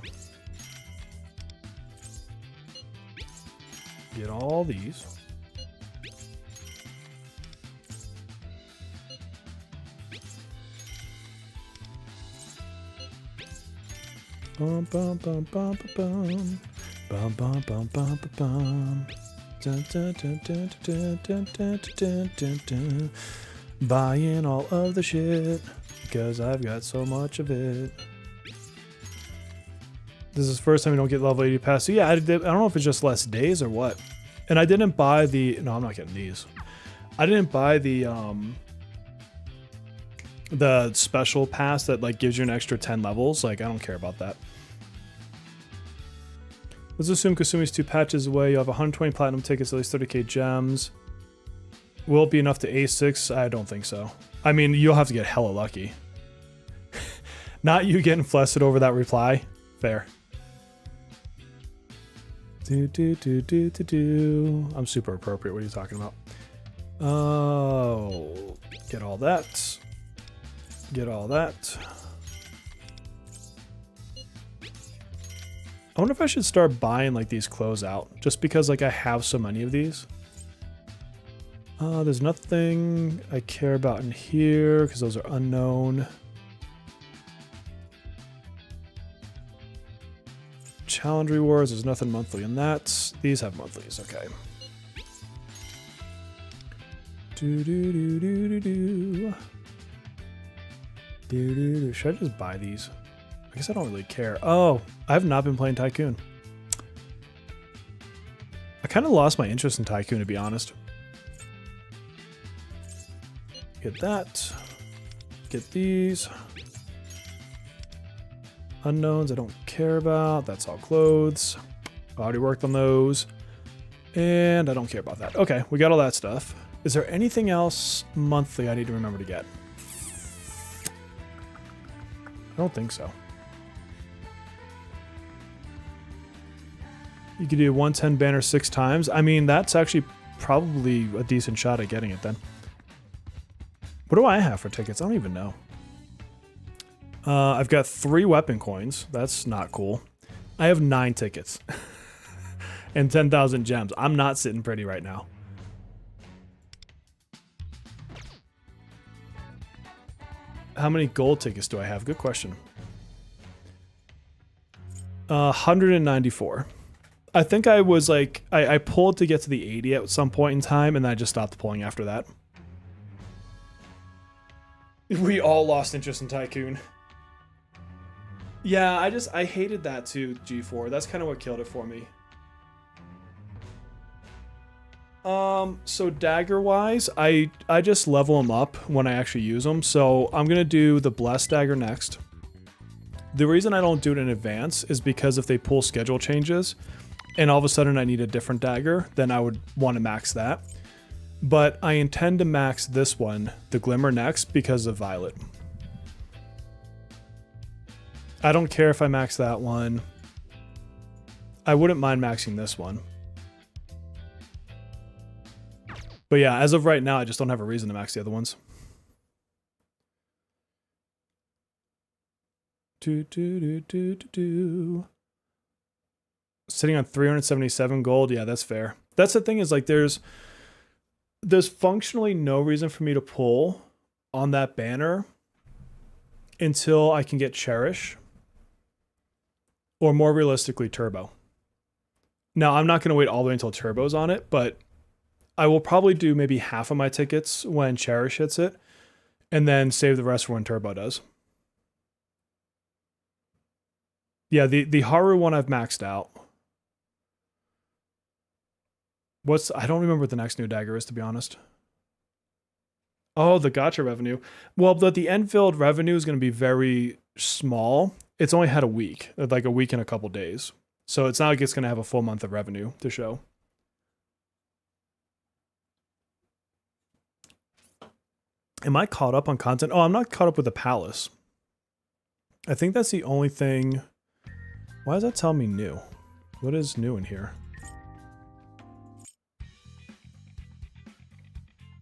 Get all these. Bum bum bum bum bum bum bum bum bum bum. Dun, dun, dun, dun, dun, dun, dun, dun, dun, dun. Buying all of the shit because I've got so much of it. This is the first time you don't get level 80 pass. So yeah, I don't know if it's just less days or what. And I didn't buy the... No, I'm not getting these. I didn't buy the special pass that like gives you an extra 10 levels. Like, I don't care about that. Let's assume Kasumi's 2 patches away. You have 120 platinum tickets, at least 30k gems. Will it be enough to A6? I don't think so. I mean, you'll have to get hella lucky. Not you getting flustered over that reply. Fair. I'm super appropriate. What are you talking about? Oh, get all that. Get all that. I wonder if I should start buying like these clothes out, just because like I have so many of these. There's nothing I care about in here because those are unknown. Challenge rewards, there's nothing monthly in that. These have monthlies, okay. Should I just buy these? I guess I don't really care. Oh, I have not been playing Tycoon. I kind of lost my interest in Tycoon, to be honest. Get that. Get these. Unknowns I don't care about. That's all clothes. I already worked on those. And I don't care about that. Okay, we got all that stuff. Is there anything else monthly I need to remember to get? I don't think so. You could do a 110 banner 6 times. I mean, that's actually probably a decent shot at getting it then. What do I have for tickets? I don't even know. I've got 3 weapon coins. That's not cool. I have 9 tickets. And 10,000 gems. I'm not sitting pretty right now. How many gold tickets do I have? Good question. 194. I think I was like, I pulled to get to the 80 at some point in time, and then I just stopped pulling after that. We all lost interest in Tycoon. Yeah, I hated that too, G4. That's kind of what killed it for me. So dagger-wise, I just level them up when I actually use them. So I'm going to do the Blessed Dagger next. The reason I don't do it in advance is because if they pull schedule changes, and all of a sudden I need a different dagger, then I would want to max that. But I intend to max this one, the Glimmer, next because of Violet. I don't care if I max that one. I wouldn't mind maxing this one. But yeah, as of right now, I just don't have a reason to max the other ones. Sitting on 377 gold. Yeah, that's fair. That's the thing is like there's functionally no reason for me to pull on that banner until I can get Cherish. Or more realistically, Turbo. Now, I'm not going to wait all the way until Turbo's on it, but I will probably do maybe half of my tickets when Cherish hits it, and then save the rest for when Turbo does. Yeah, the Haru one I've maxed out. I don't remember what the next new dagger is, to be honest. Oh, the gacha revenue. Well, but the Enfield revenue is going to be very small. It's only had a week, like a week and a couple days. So it's not like it's going to have a full month of revenue to show. Am I caught up on content? Oh, I'm not caught up with the Palace. I think that's the only thing. Why does that tell me new? What is new in here?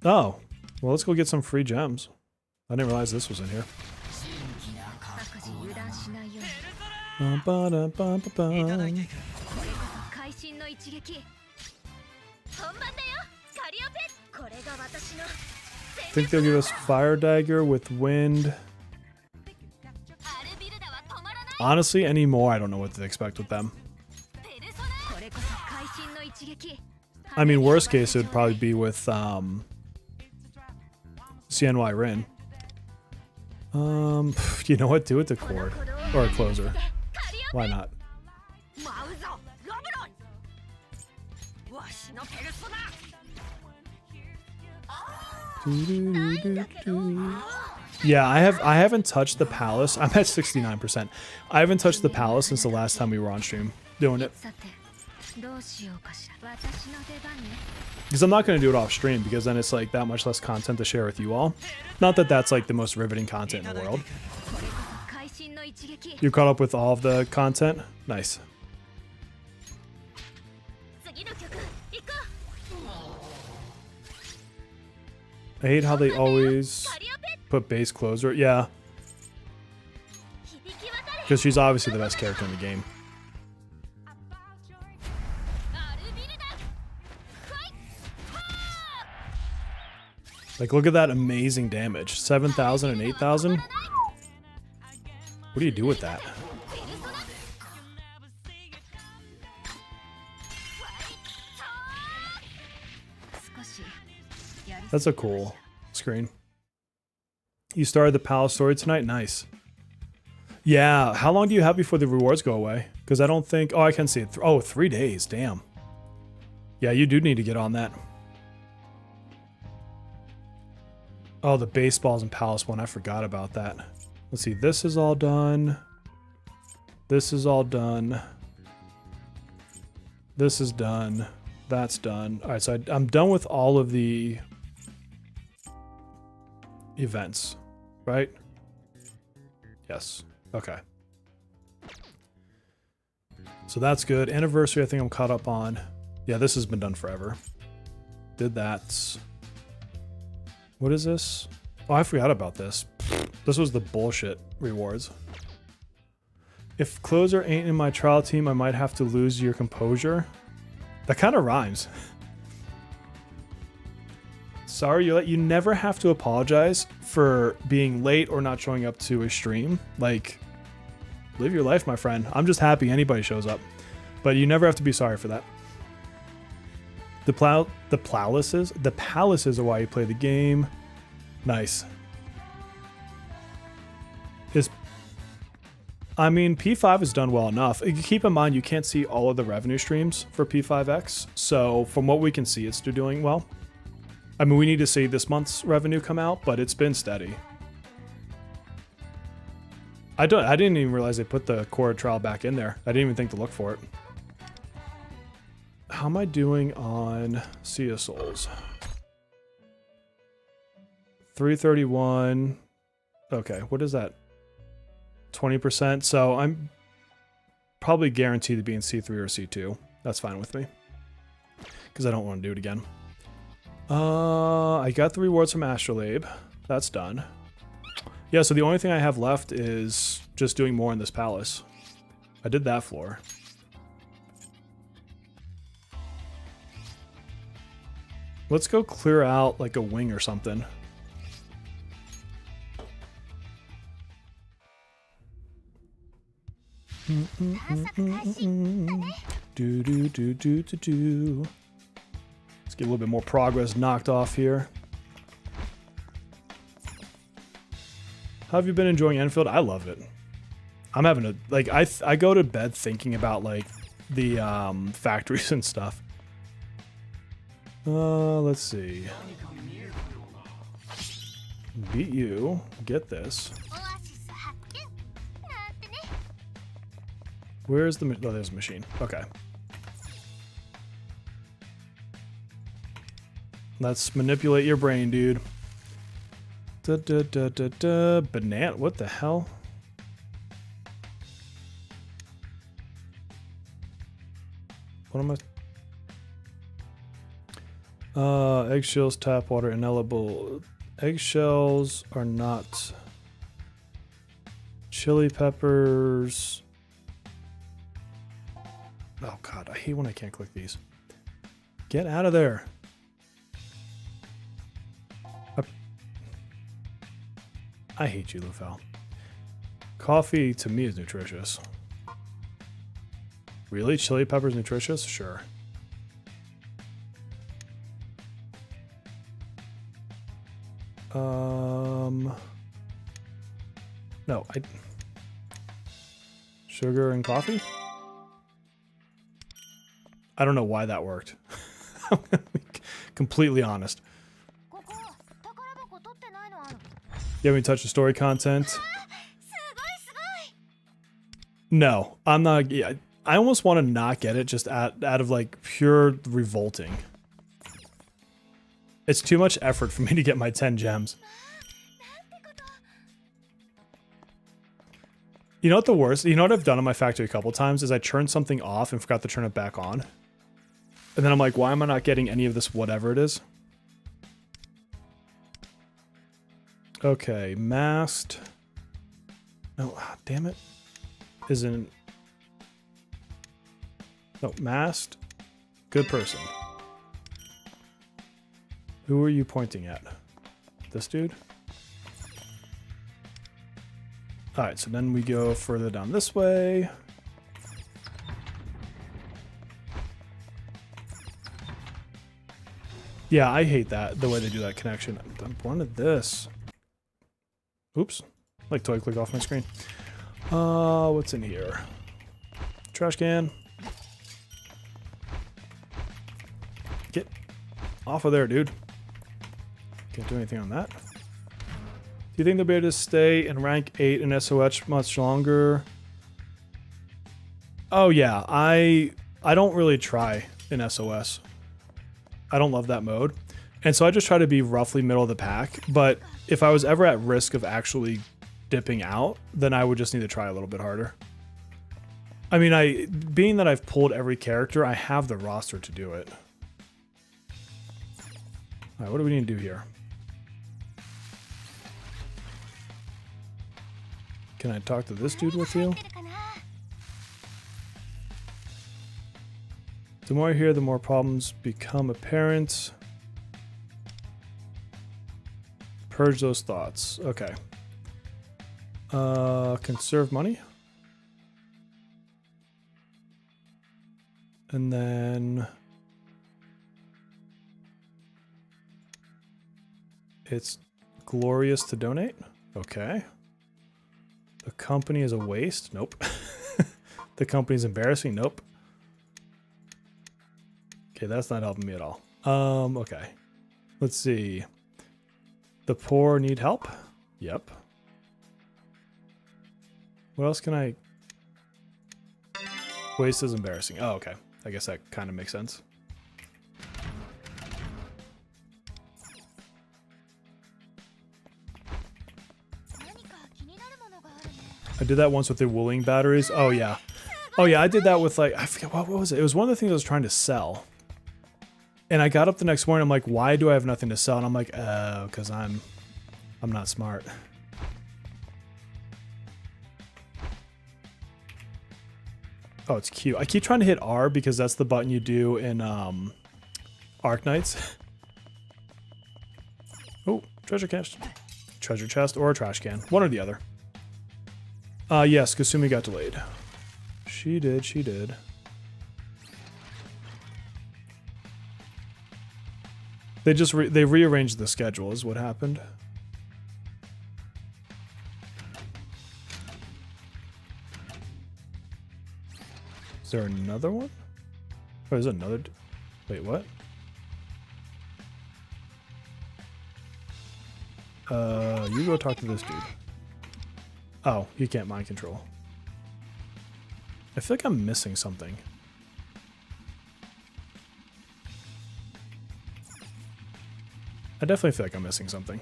Oh, well, let's go get some free gems. I didn't realize this was in here. I think they'll give us Fire Dagger with Wind. Honestly, any more, I don't know what to expect with them. I mean, worst case, it would probably be with CNY Rin. You know what? Do it to Cord. Or a Closer. Why not? Yeah, I haven't touched the palace. I'm at 69%. I haven't touched the palace since the last time we were on stream doing it. Because I'm not going to do it off stream because then it's like that much less content to share with you all. Not that that's like the most riveting content in the world. You caught up with all of the content? Nice. I hate how they always put base closer. Yeah. Because she's obviously the best character in the game. Like, look at that amazing damage. 7,000 and 8,000? What do you do with that? That's a cool screen. You started the palace story tonight? Nice. Yeah, how long do you have before the rewards go away? Because I don't think... Oh, I can see it. Oh, 3 days. Damn. Yeah, you do need to get on that. Oh, the baseballs and palace one. I forgot about that. Let's see. This is all done. This is all done. This is done. That's done. All right, so I'm done with all of the events, right? Yes. Okay. So that's good. Anniversary, I think I'm caught up on. Yeah, this has been done forever. Did that. What is this? Oh, I forgot about this. This was the bullshit rewards. If closer ain't in my trial team, I might have to lose your composure. That kind of rhymes. Sorry, you never have to apologize for being late or not showing up to a stream. Like, live your life, my friend. I'm just happy anybody shows up. But you never have to be sorry for that. The palaces are why you play the game. Nice. I mean, P5 has done well enough. Keep in mind, you can't see all of the revenue streams for P5X. So from what we can see, it's still doing well. I mean, we need to see this month's revenue come out, but it's been steady. I didn't even realize they put the core trial back in there. I didn't even think to look for it. How am I doing on Sea of Souls? 331. Okay, what is that? 20%. So I'm probably guaranteed to be in C3 or C2. That's fine with me. Because I don't want to do it again. I got the rewards from Astrolabe. That's done. Yeah, so the only thing I have left is just doing more in this palace. I did that floor. Let's go clear out like a wing or something. Do do do do do do. Let's get a little bit more progress knocked off here. How have you been enjoying Enfield? I love it. I'm having a like I go to bed thinking about like the factories and stuff. Let's see. Beat you. Get this. Where's the... Oh, there's a machine. Okay. Let's manipulate your brain, dude. Banana... What the hell? What am I... eggshells, tap water, inedible. Eggshells are not... Chili peppers... Oh god, I hate when I can't click these. Get out of there. I hate you, Lufal. Coffee to me is nutritious. Really? Chili peppers nutritious? Sure. No, sugar and coffee? I don't know why that worked. I'm gonna be completely honest. You haven't touched the story content? No, I'm not. Yeah, I almost want to not get it just out of like pure revolting. It's too much effort for me to get my 10 gems. You know what the worst? You know what I've done in my factory a couple times is I turned something off and forgot to turn it back on. And then I'm like, why am I not getting any of this whatever it is? Okay, masked. No, damn it. Isn't... No, masked. Good person. Who are you pointing at? This dude? Alright, so then we go further down this way. Yeah, I hate that, the way they do that connection. I wanted this. Oops. Like totally clicked off my screen. What's in here? Trash can. Get off of there, dude. Can't do anything on that. Do you think they'll be able to stay in rank 8 in SOH much longer? Oh yeah, I don't really try in SOS. I don't love that mode. And so I just try to be roughly middle of the pack. But if I was ever at risk of actually dipping out, then I would just need to try a little bit harder. I mean, being that I've pulled every character, I have the roster to do it. All right, what do we need to do here? Can I talk to this dude with you? The more I hear, the more problems become apparent. Purge those thoughts. Okay. Conserve money. And then... it's glorious to donate. Okay. The company is a waste. Nope. The company is embarrassing. Nope. Okay, that's not helping me at all. Okay. Let's see. The poor need help. Yep. What else can I... waste is embarrassing. Oh, okay. I guess that kind of makes sense. I did that once with the wooling batteries. Oh, yeah. Oh, yeah, I did that with, like, I forget, what was it? It was one of the things I was trying to sell. And I got up the next morning, I'm like, why do I have nothing to sell? And I'm like, oh, because I'm not smart. Oh, it's cute. I keep trying to hit R because that's the button you do in Arc Knights. Oh, treasure chest. Treasure chest or a trash can. One or the other. Yes, Kasumi got delayed. She did, she did. They just they rearranged the schedule is what happened. Is there another one? Oh, there's another... wait, what? You go talk to this dude. Oh, you can't mind control. I feel like I'm missing something. I definitely feel like I'm missing something.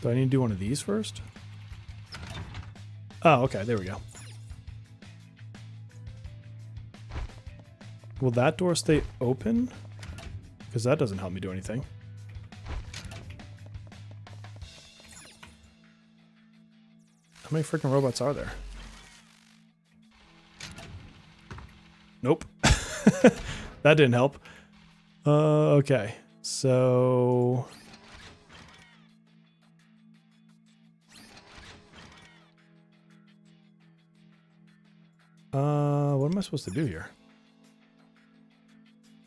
Do I need to do one of these first? Oh, okay, there we go. Will that door stay open? Because that doesn't help me do anything. How many freaking robots are there? Nope. That didn't help. Okay. So... what am I supposed to do here?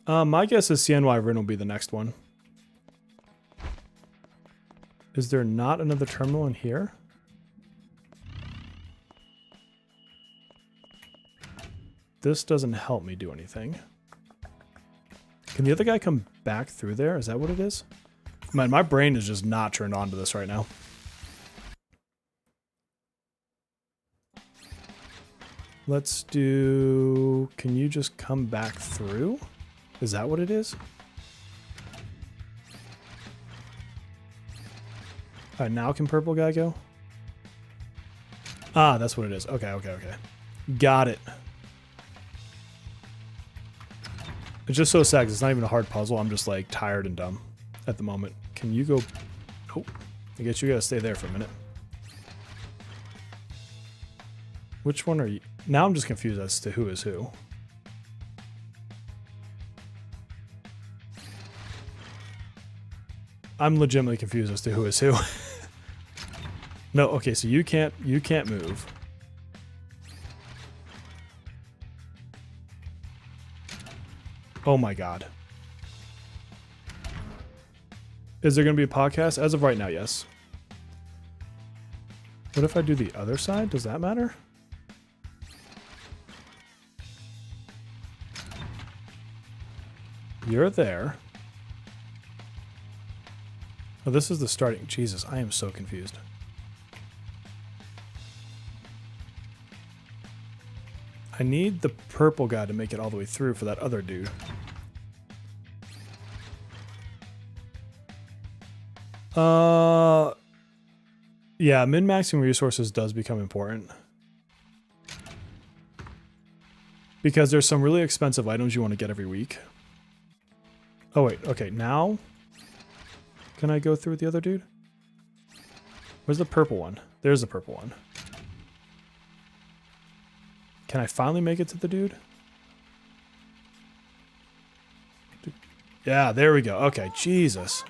My guess is CNY Rin will be the next one. Is there not another terminal in here? This doesn't help me do anything. Can the other guy come back through there? Is that what it is? Man, my brain is just not turned on to this right now. Let's do... Can you just come back through? Is that what it is? Alright, now can purple guy go? Ah, that's what it is. Okay, okay, okay. Got it. It's just so sad 'cause it's not even a hard puzzle. I'm just like tired and dumb at the moment. Can you go... Oh, I guess you gotta stay there for a minute. Which one are you? Now I'm just confused as to who is who. I'm legitimately confused as to who is who. No, okay, so you can't move. Oh my god. Is there going to be a podcast? As of right now, yes. What if I do the other side? Does that matter? You're there. Oh, this is the starting. Jesus, I am so confused. I need the purple guy to make it all the way through for that other dude. Yeah, min-maxing resources does become important. Because there's some really expensive items you want to get every week. Oh wait, okay, now can I go through with the other dude? Where's the purple one? There's the purple one. Can I finally make it to the dude? Yeah, there we go. Okay, Jesus.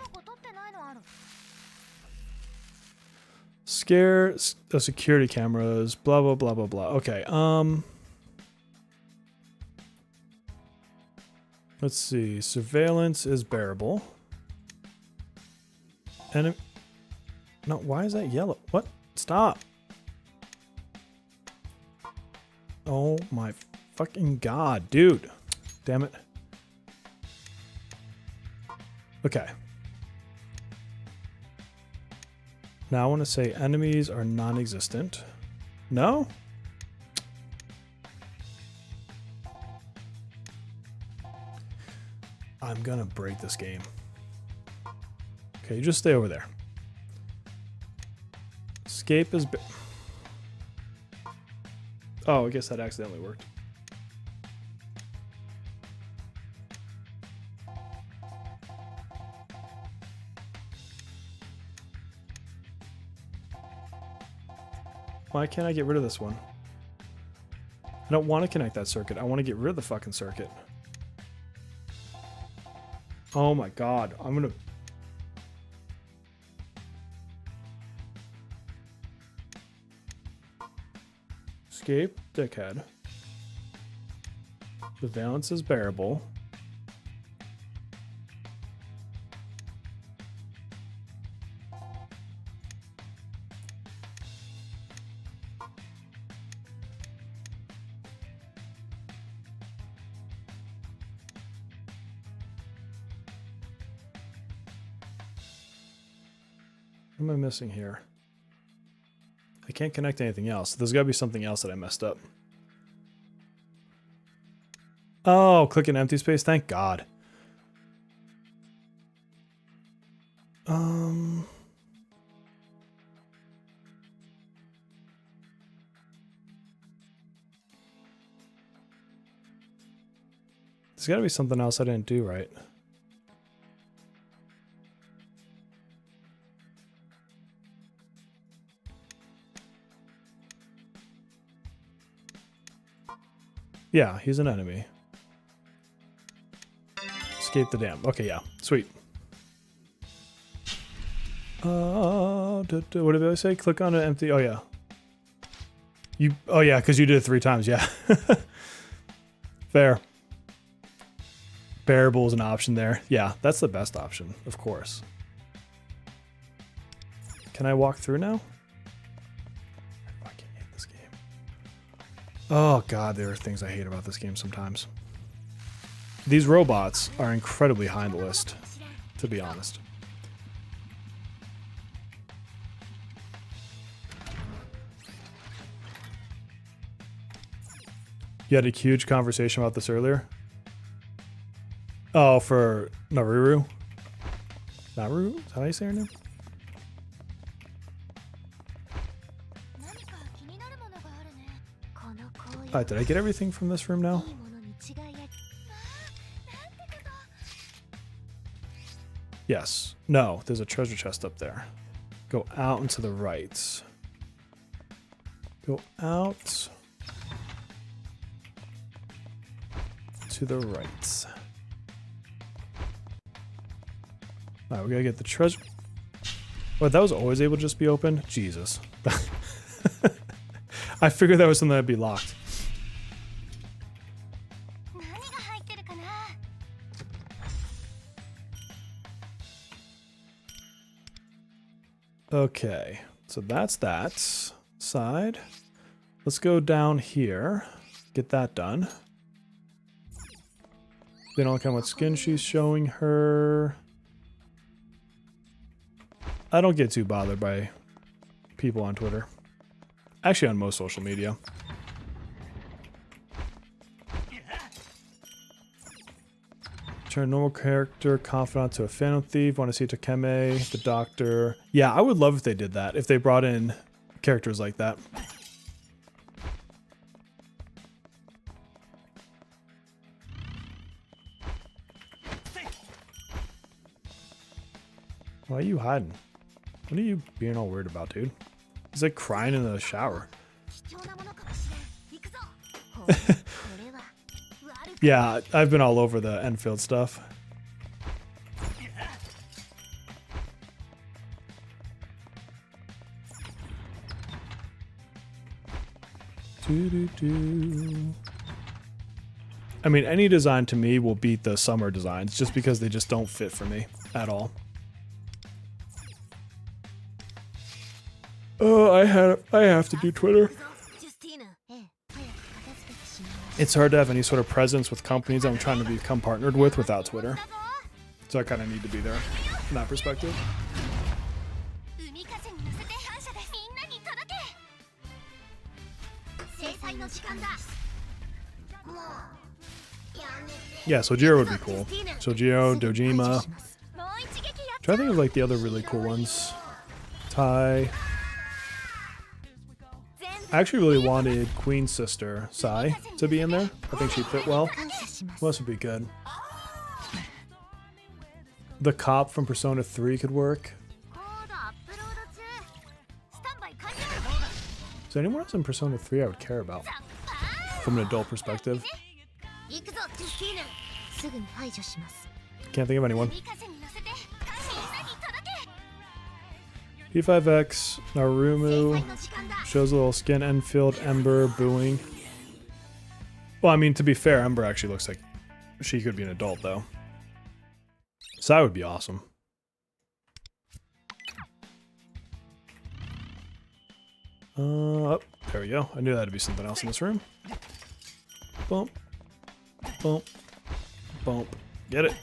Scare security cameras, blah, blah, blah, blah, blah. Okay, let's see. Surveillance is bearable. And no, why is that yellow? What? Stop. Oh my fucking god, dude. Damn it. Okay. Now I want to say enemies are non-existent. No? I'm gonna break this game. Okay, you just stay over there. Escape is... Oh, I guess that accidentally worked. Why can't I get rid of this one? I don't want to connect that circuit. I want to get rid of the fucking circuit. Oh my god. I'm gonna... Escape, dickhead. Surveillance is bearable. What am I missing here? I can't connect anything else. There's got to be something else that I messed up. Oh, click an empty space. Thank God. There's got to be something else I didn't do right. Yeah, he's an enemy. Escape the dam. Okay, yeah. Sweet. What did I say? Click on an empty... Oh, yeah. Oh, yeah, because you did it 3 times. Yeah. Fair. Bearable is an option there. Yeah, that's the best option, of course. Can I walk through now? I fucking hate this game. Oh god, there are things I hate about this game sometimes. These robots are incredibly high on the list, to be honest. You had a huge conversation about this earlier? Oh, for Naruru? Naruru? Is that how you say her name? Alright, did I get everything from this room now? Yes. No, there's a treasure chest up there. Go out and to the right. Go out to the right. Alright, we gotta get the treasure. What, that was always able to just be open? Jesus. I figured that was something that'd be locked. Okay, so that's that side. Let's go down here, get that done. They don't care what skin she's showing her. I don't get too bothered by people on Twitter. Actually, on most social media. Turn normal character confidant to a Phantom Thief. Want to see Takeme, the Doctor. Yeah, I would love if they did that. If they brought in characters like that. Why are you hiding? What are you being all weird about, dude? He's like crying in the shower. Yeah, I've been all over the Enfield stuff. I mean, any design to me will beat the summer designs just because they just don't fit for me at all. Oh, I have to do Twitter. It's hard to have any sort of presence with companies I'm trying to become partnered with without Twitter. So I kind of need to be there from that perspective. Yeah, Sojiro would be cool. Sojiro, Dojima. Try to think of like the other really cool ones. Tai. I actually really wanted Queen's sister, Sai, to be in there. I think she'd fit well. Who else would be good? The cop from Persona 3 could work. Is there anyone else in Persona 3 I would care about? From an adult perspective. Can't think of anyone. P5X, Narumu, shows a little skin, Enfield, Ember, booing. Well, I mean, to be fair, Ember actually looks like she could be an adult, though. So that would be awesome. Oh, there we go. I knew that'd be something else in this room. Bump. Bump. Bump. Get it.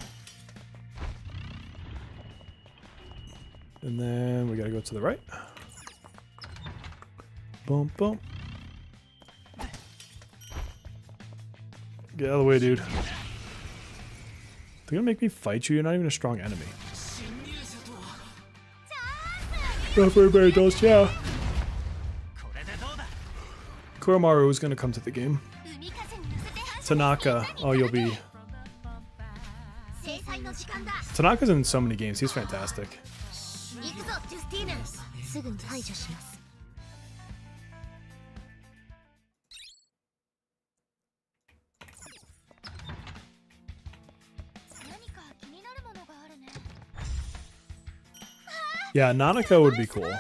And then we gotta go to the right. Boom, boom. Get out of the way, dude. They're gonna make me fight you. You're not even a strong enemy. Not for everybody does, yeah. Koromaru is gonna come to the game. Tanaka, oh, you'll be. Tanaka's in so many games. He's fantastic. Yeah, Nanako would be cool.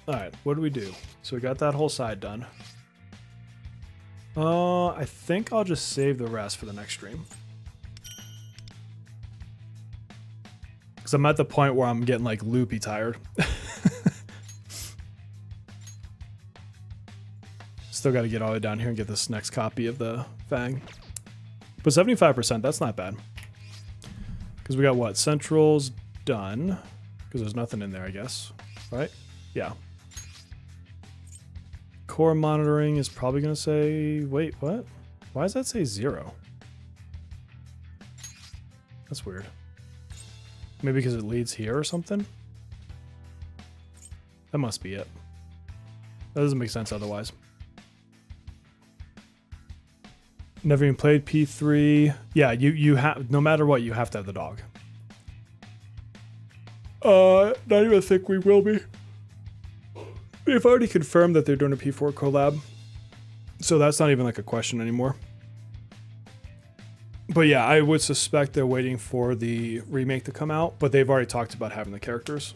Alright, what do we do? So we got that whole side done. I think I'll just save the rest for the next stream. Because I'm at the point where I'm getting like loopy tired. Still got to get all the way down here and get this next copy of the Fang. But 75%, that's not bad. Because we got what? Central's done. Because there's nothing in there, I guess. Right? Yeah. Core monitoring is probably going to say, wait, what? Why does that say 0? That's weird. Maybe because it leads here or something? That must be it. That doesn't make sense otherwise. Never even played P3. Yeah, you have, no matter what, you have to have the dog. Not even think we will be. They've already confirmed that they're doing a P4 collab. So that's not even like a question anymore. But yeah, I would suspect they're waiting for the remake to come out, but they've already talked about having the characters.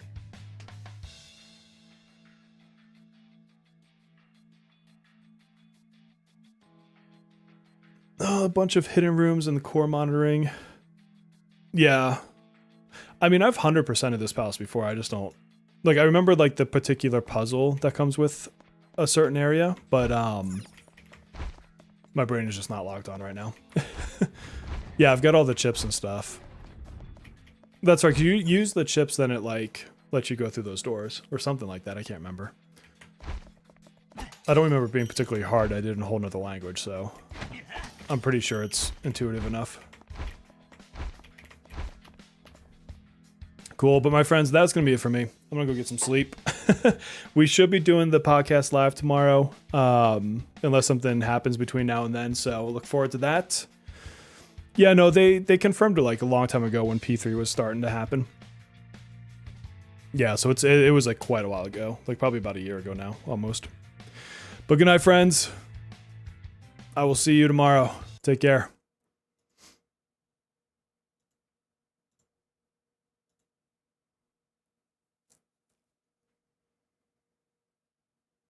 A bunch of hidden rooms in the core monitoring. Yeah. I mean, I've 100%ed this palace before. I just don't... Like, I remember, like, the particular puzzle that comes with a certain area, but, my brain is just not locked on right now. Yeah, I've got all the chips and stuff. That's right, you use the chips, then it, like, lets you go through those doors, or something like that. I can't remember. I don't remember it being particularly hard. I did it in a whole nother language, so... I'm pretty sure it's intuitive enough. Cool, but my friends, that's going to be it for me. I'm going to go get some sleep. We should be doing the podcast live tomorrow, unless something happens between now and then, so look forward to that. Yeah, no, they confirmed it like a long time ago when P3 was starting to happen. Yeah, so it was like quite a while ago, like probably about a year ago now, almost. But good night, friends. I will see you tomorrow. Take care.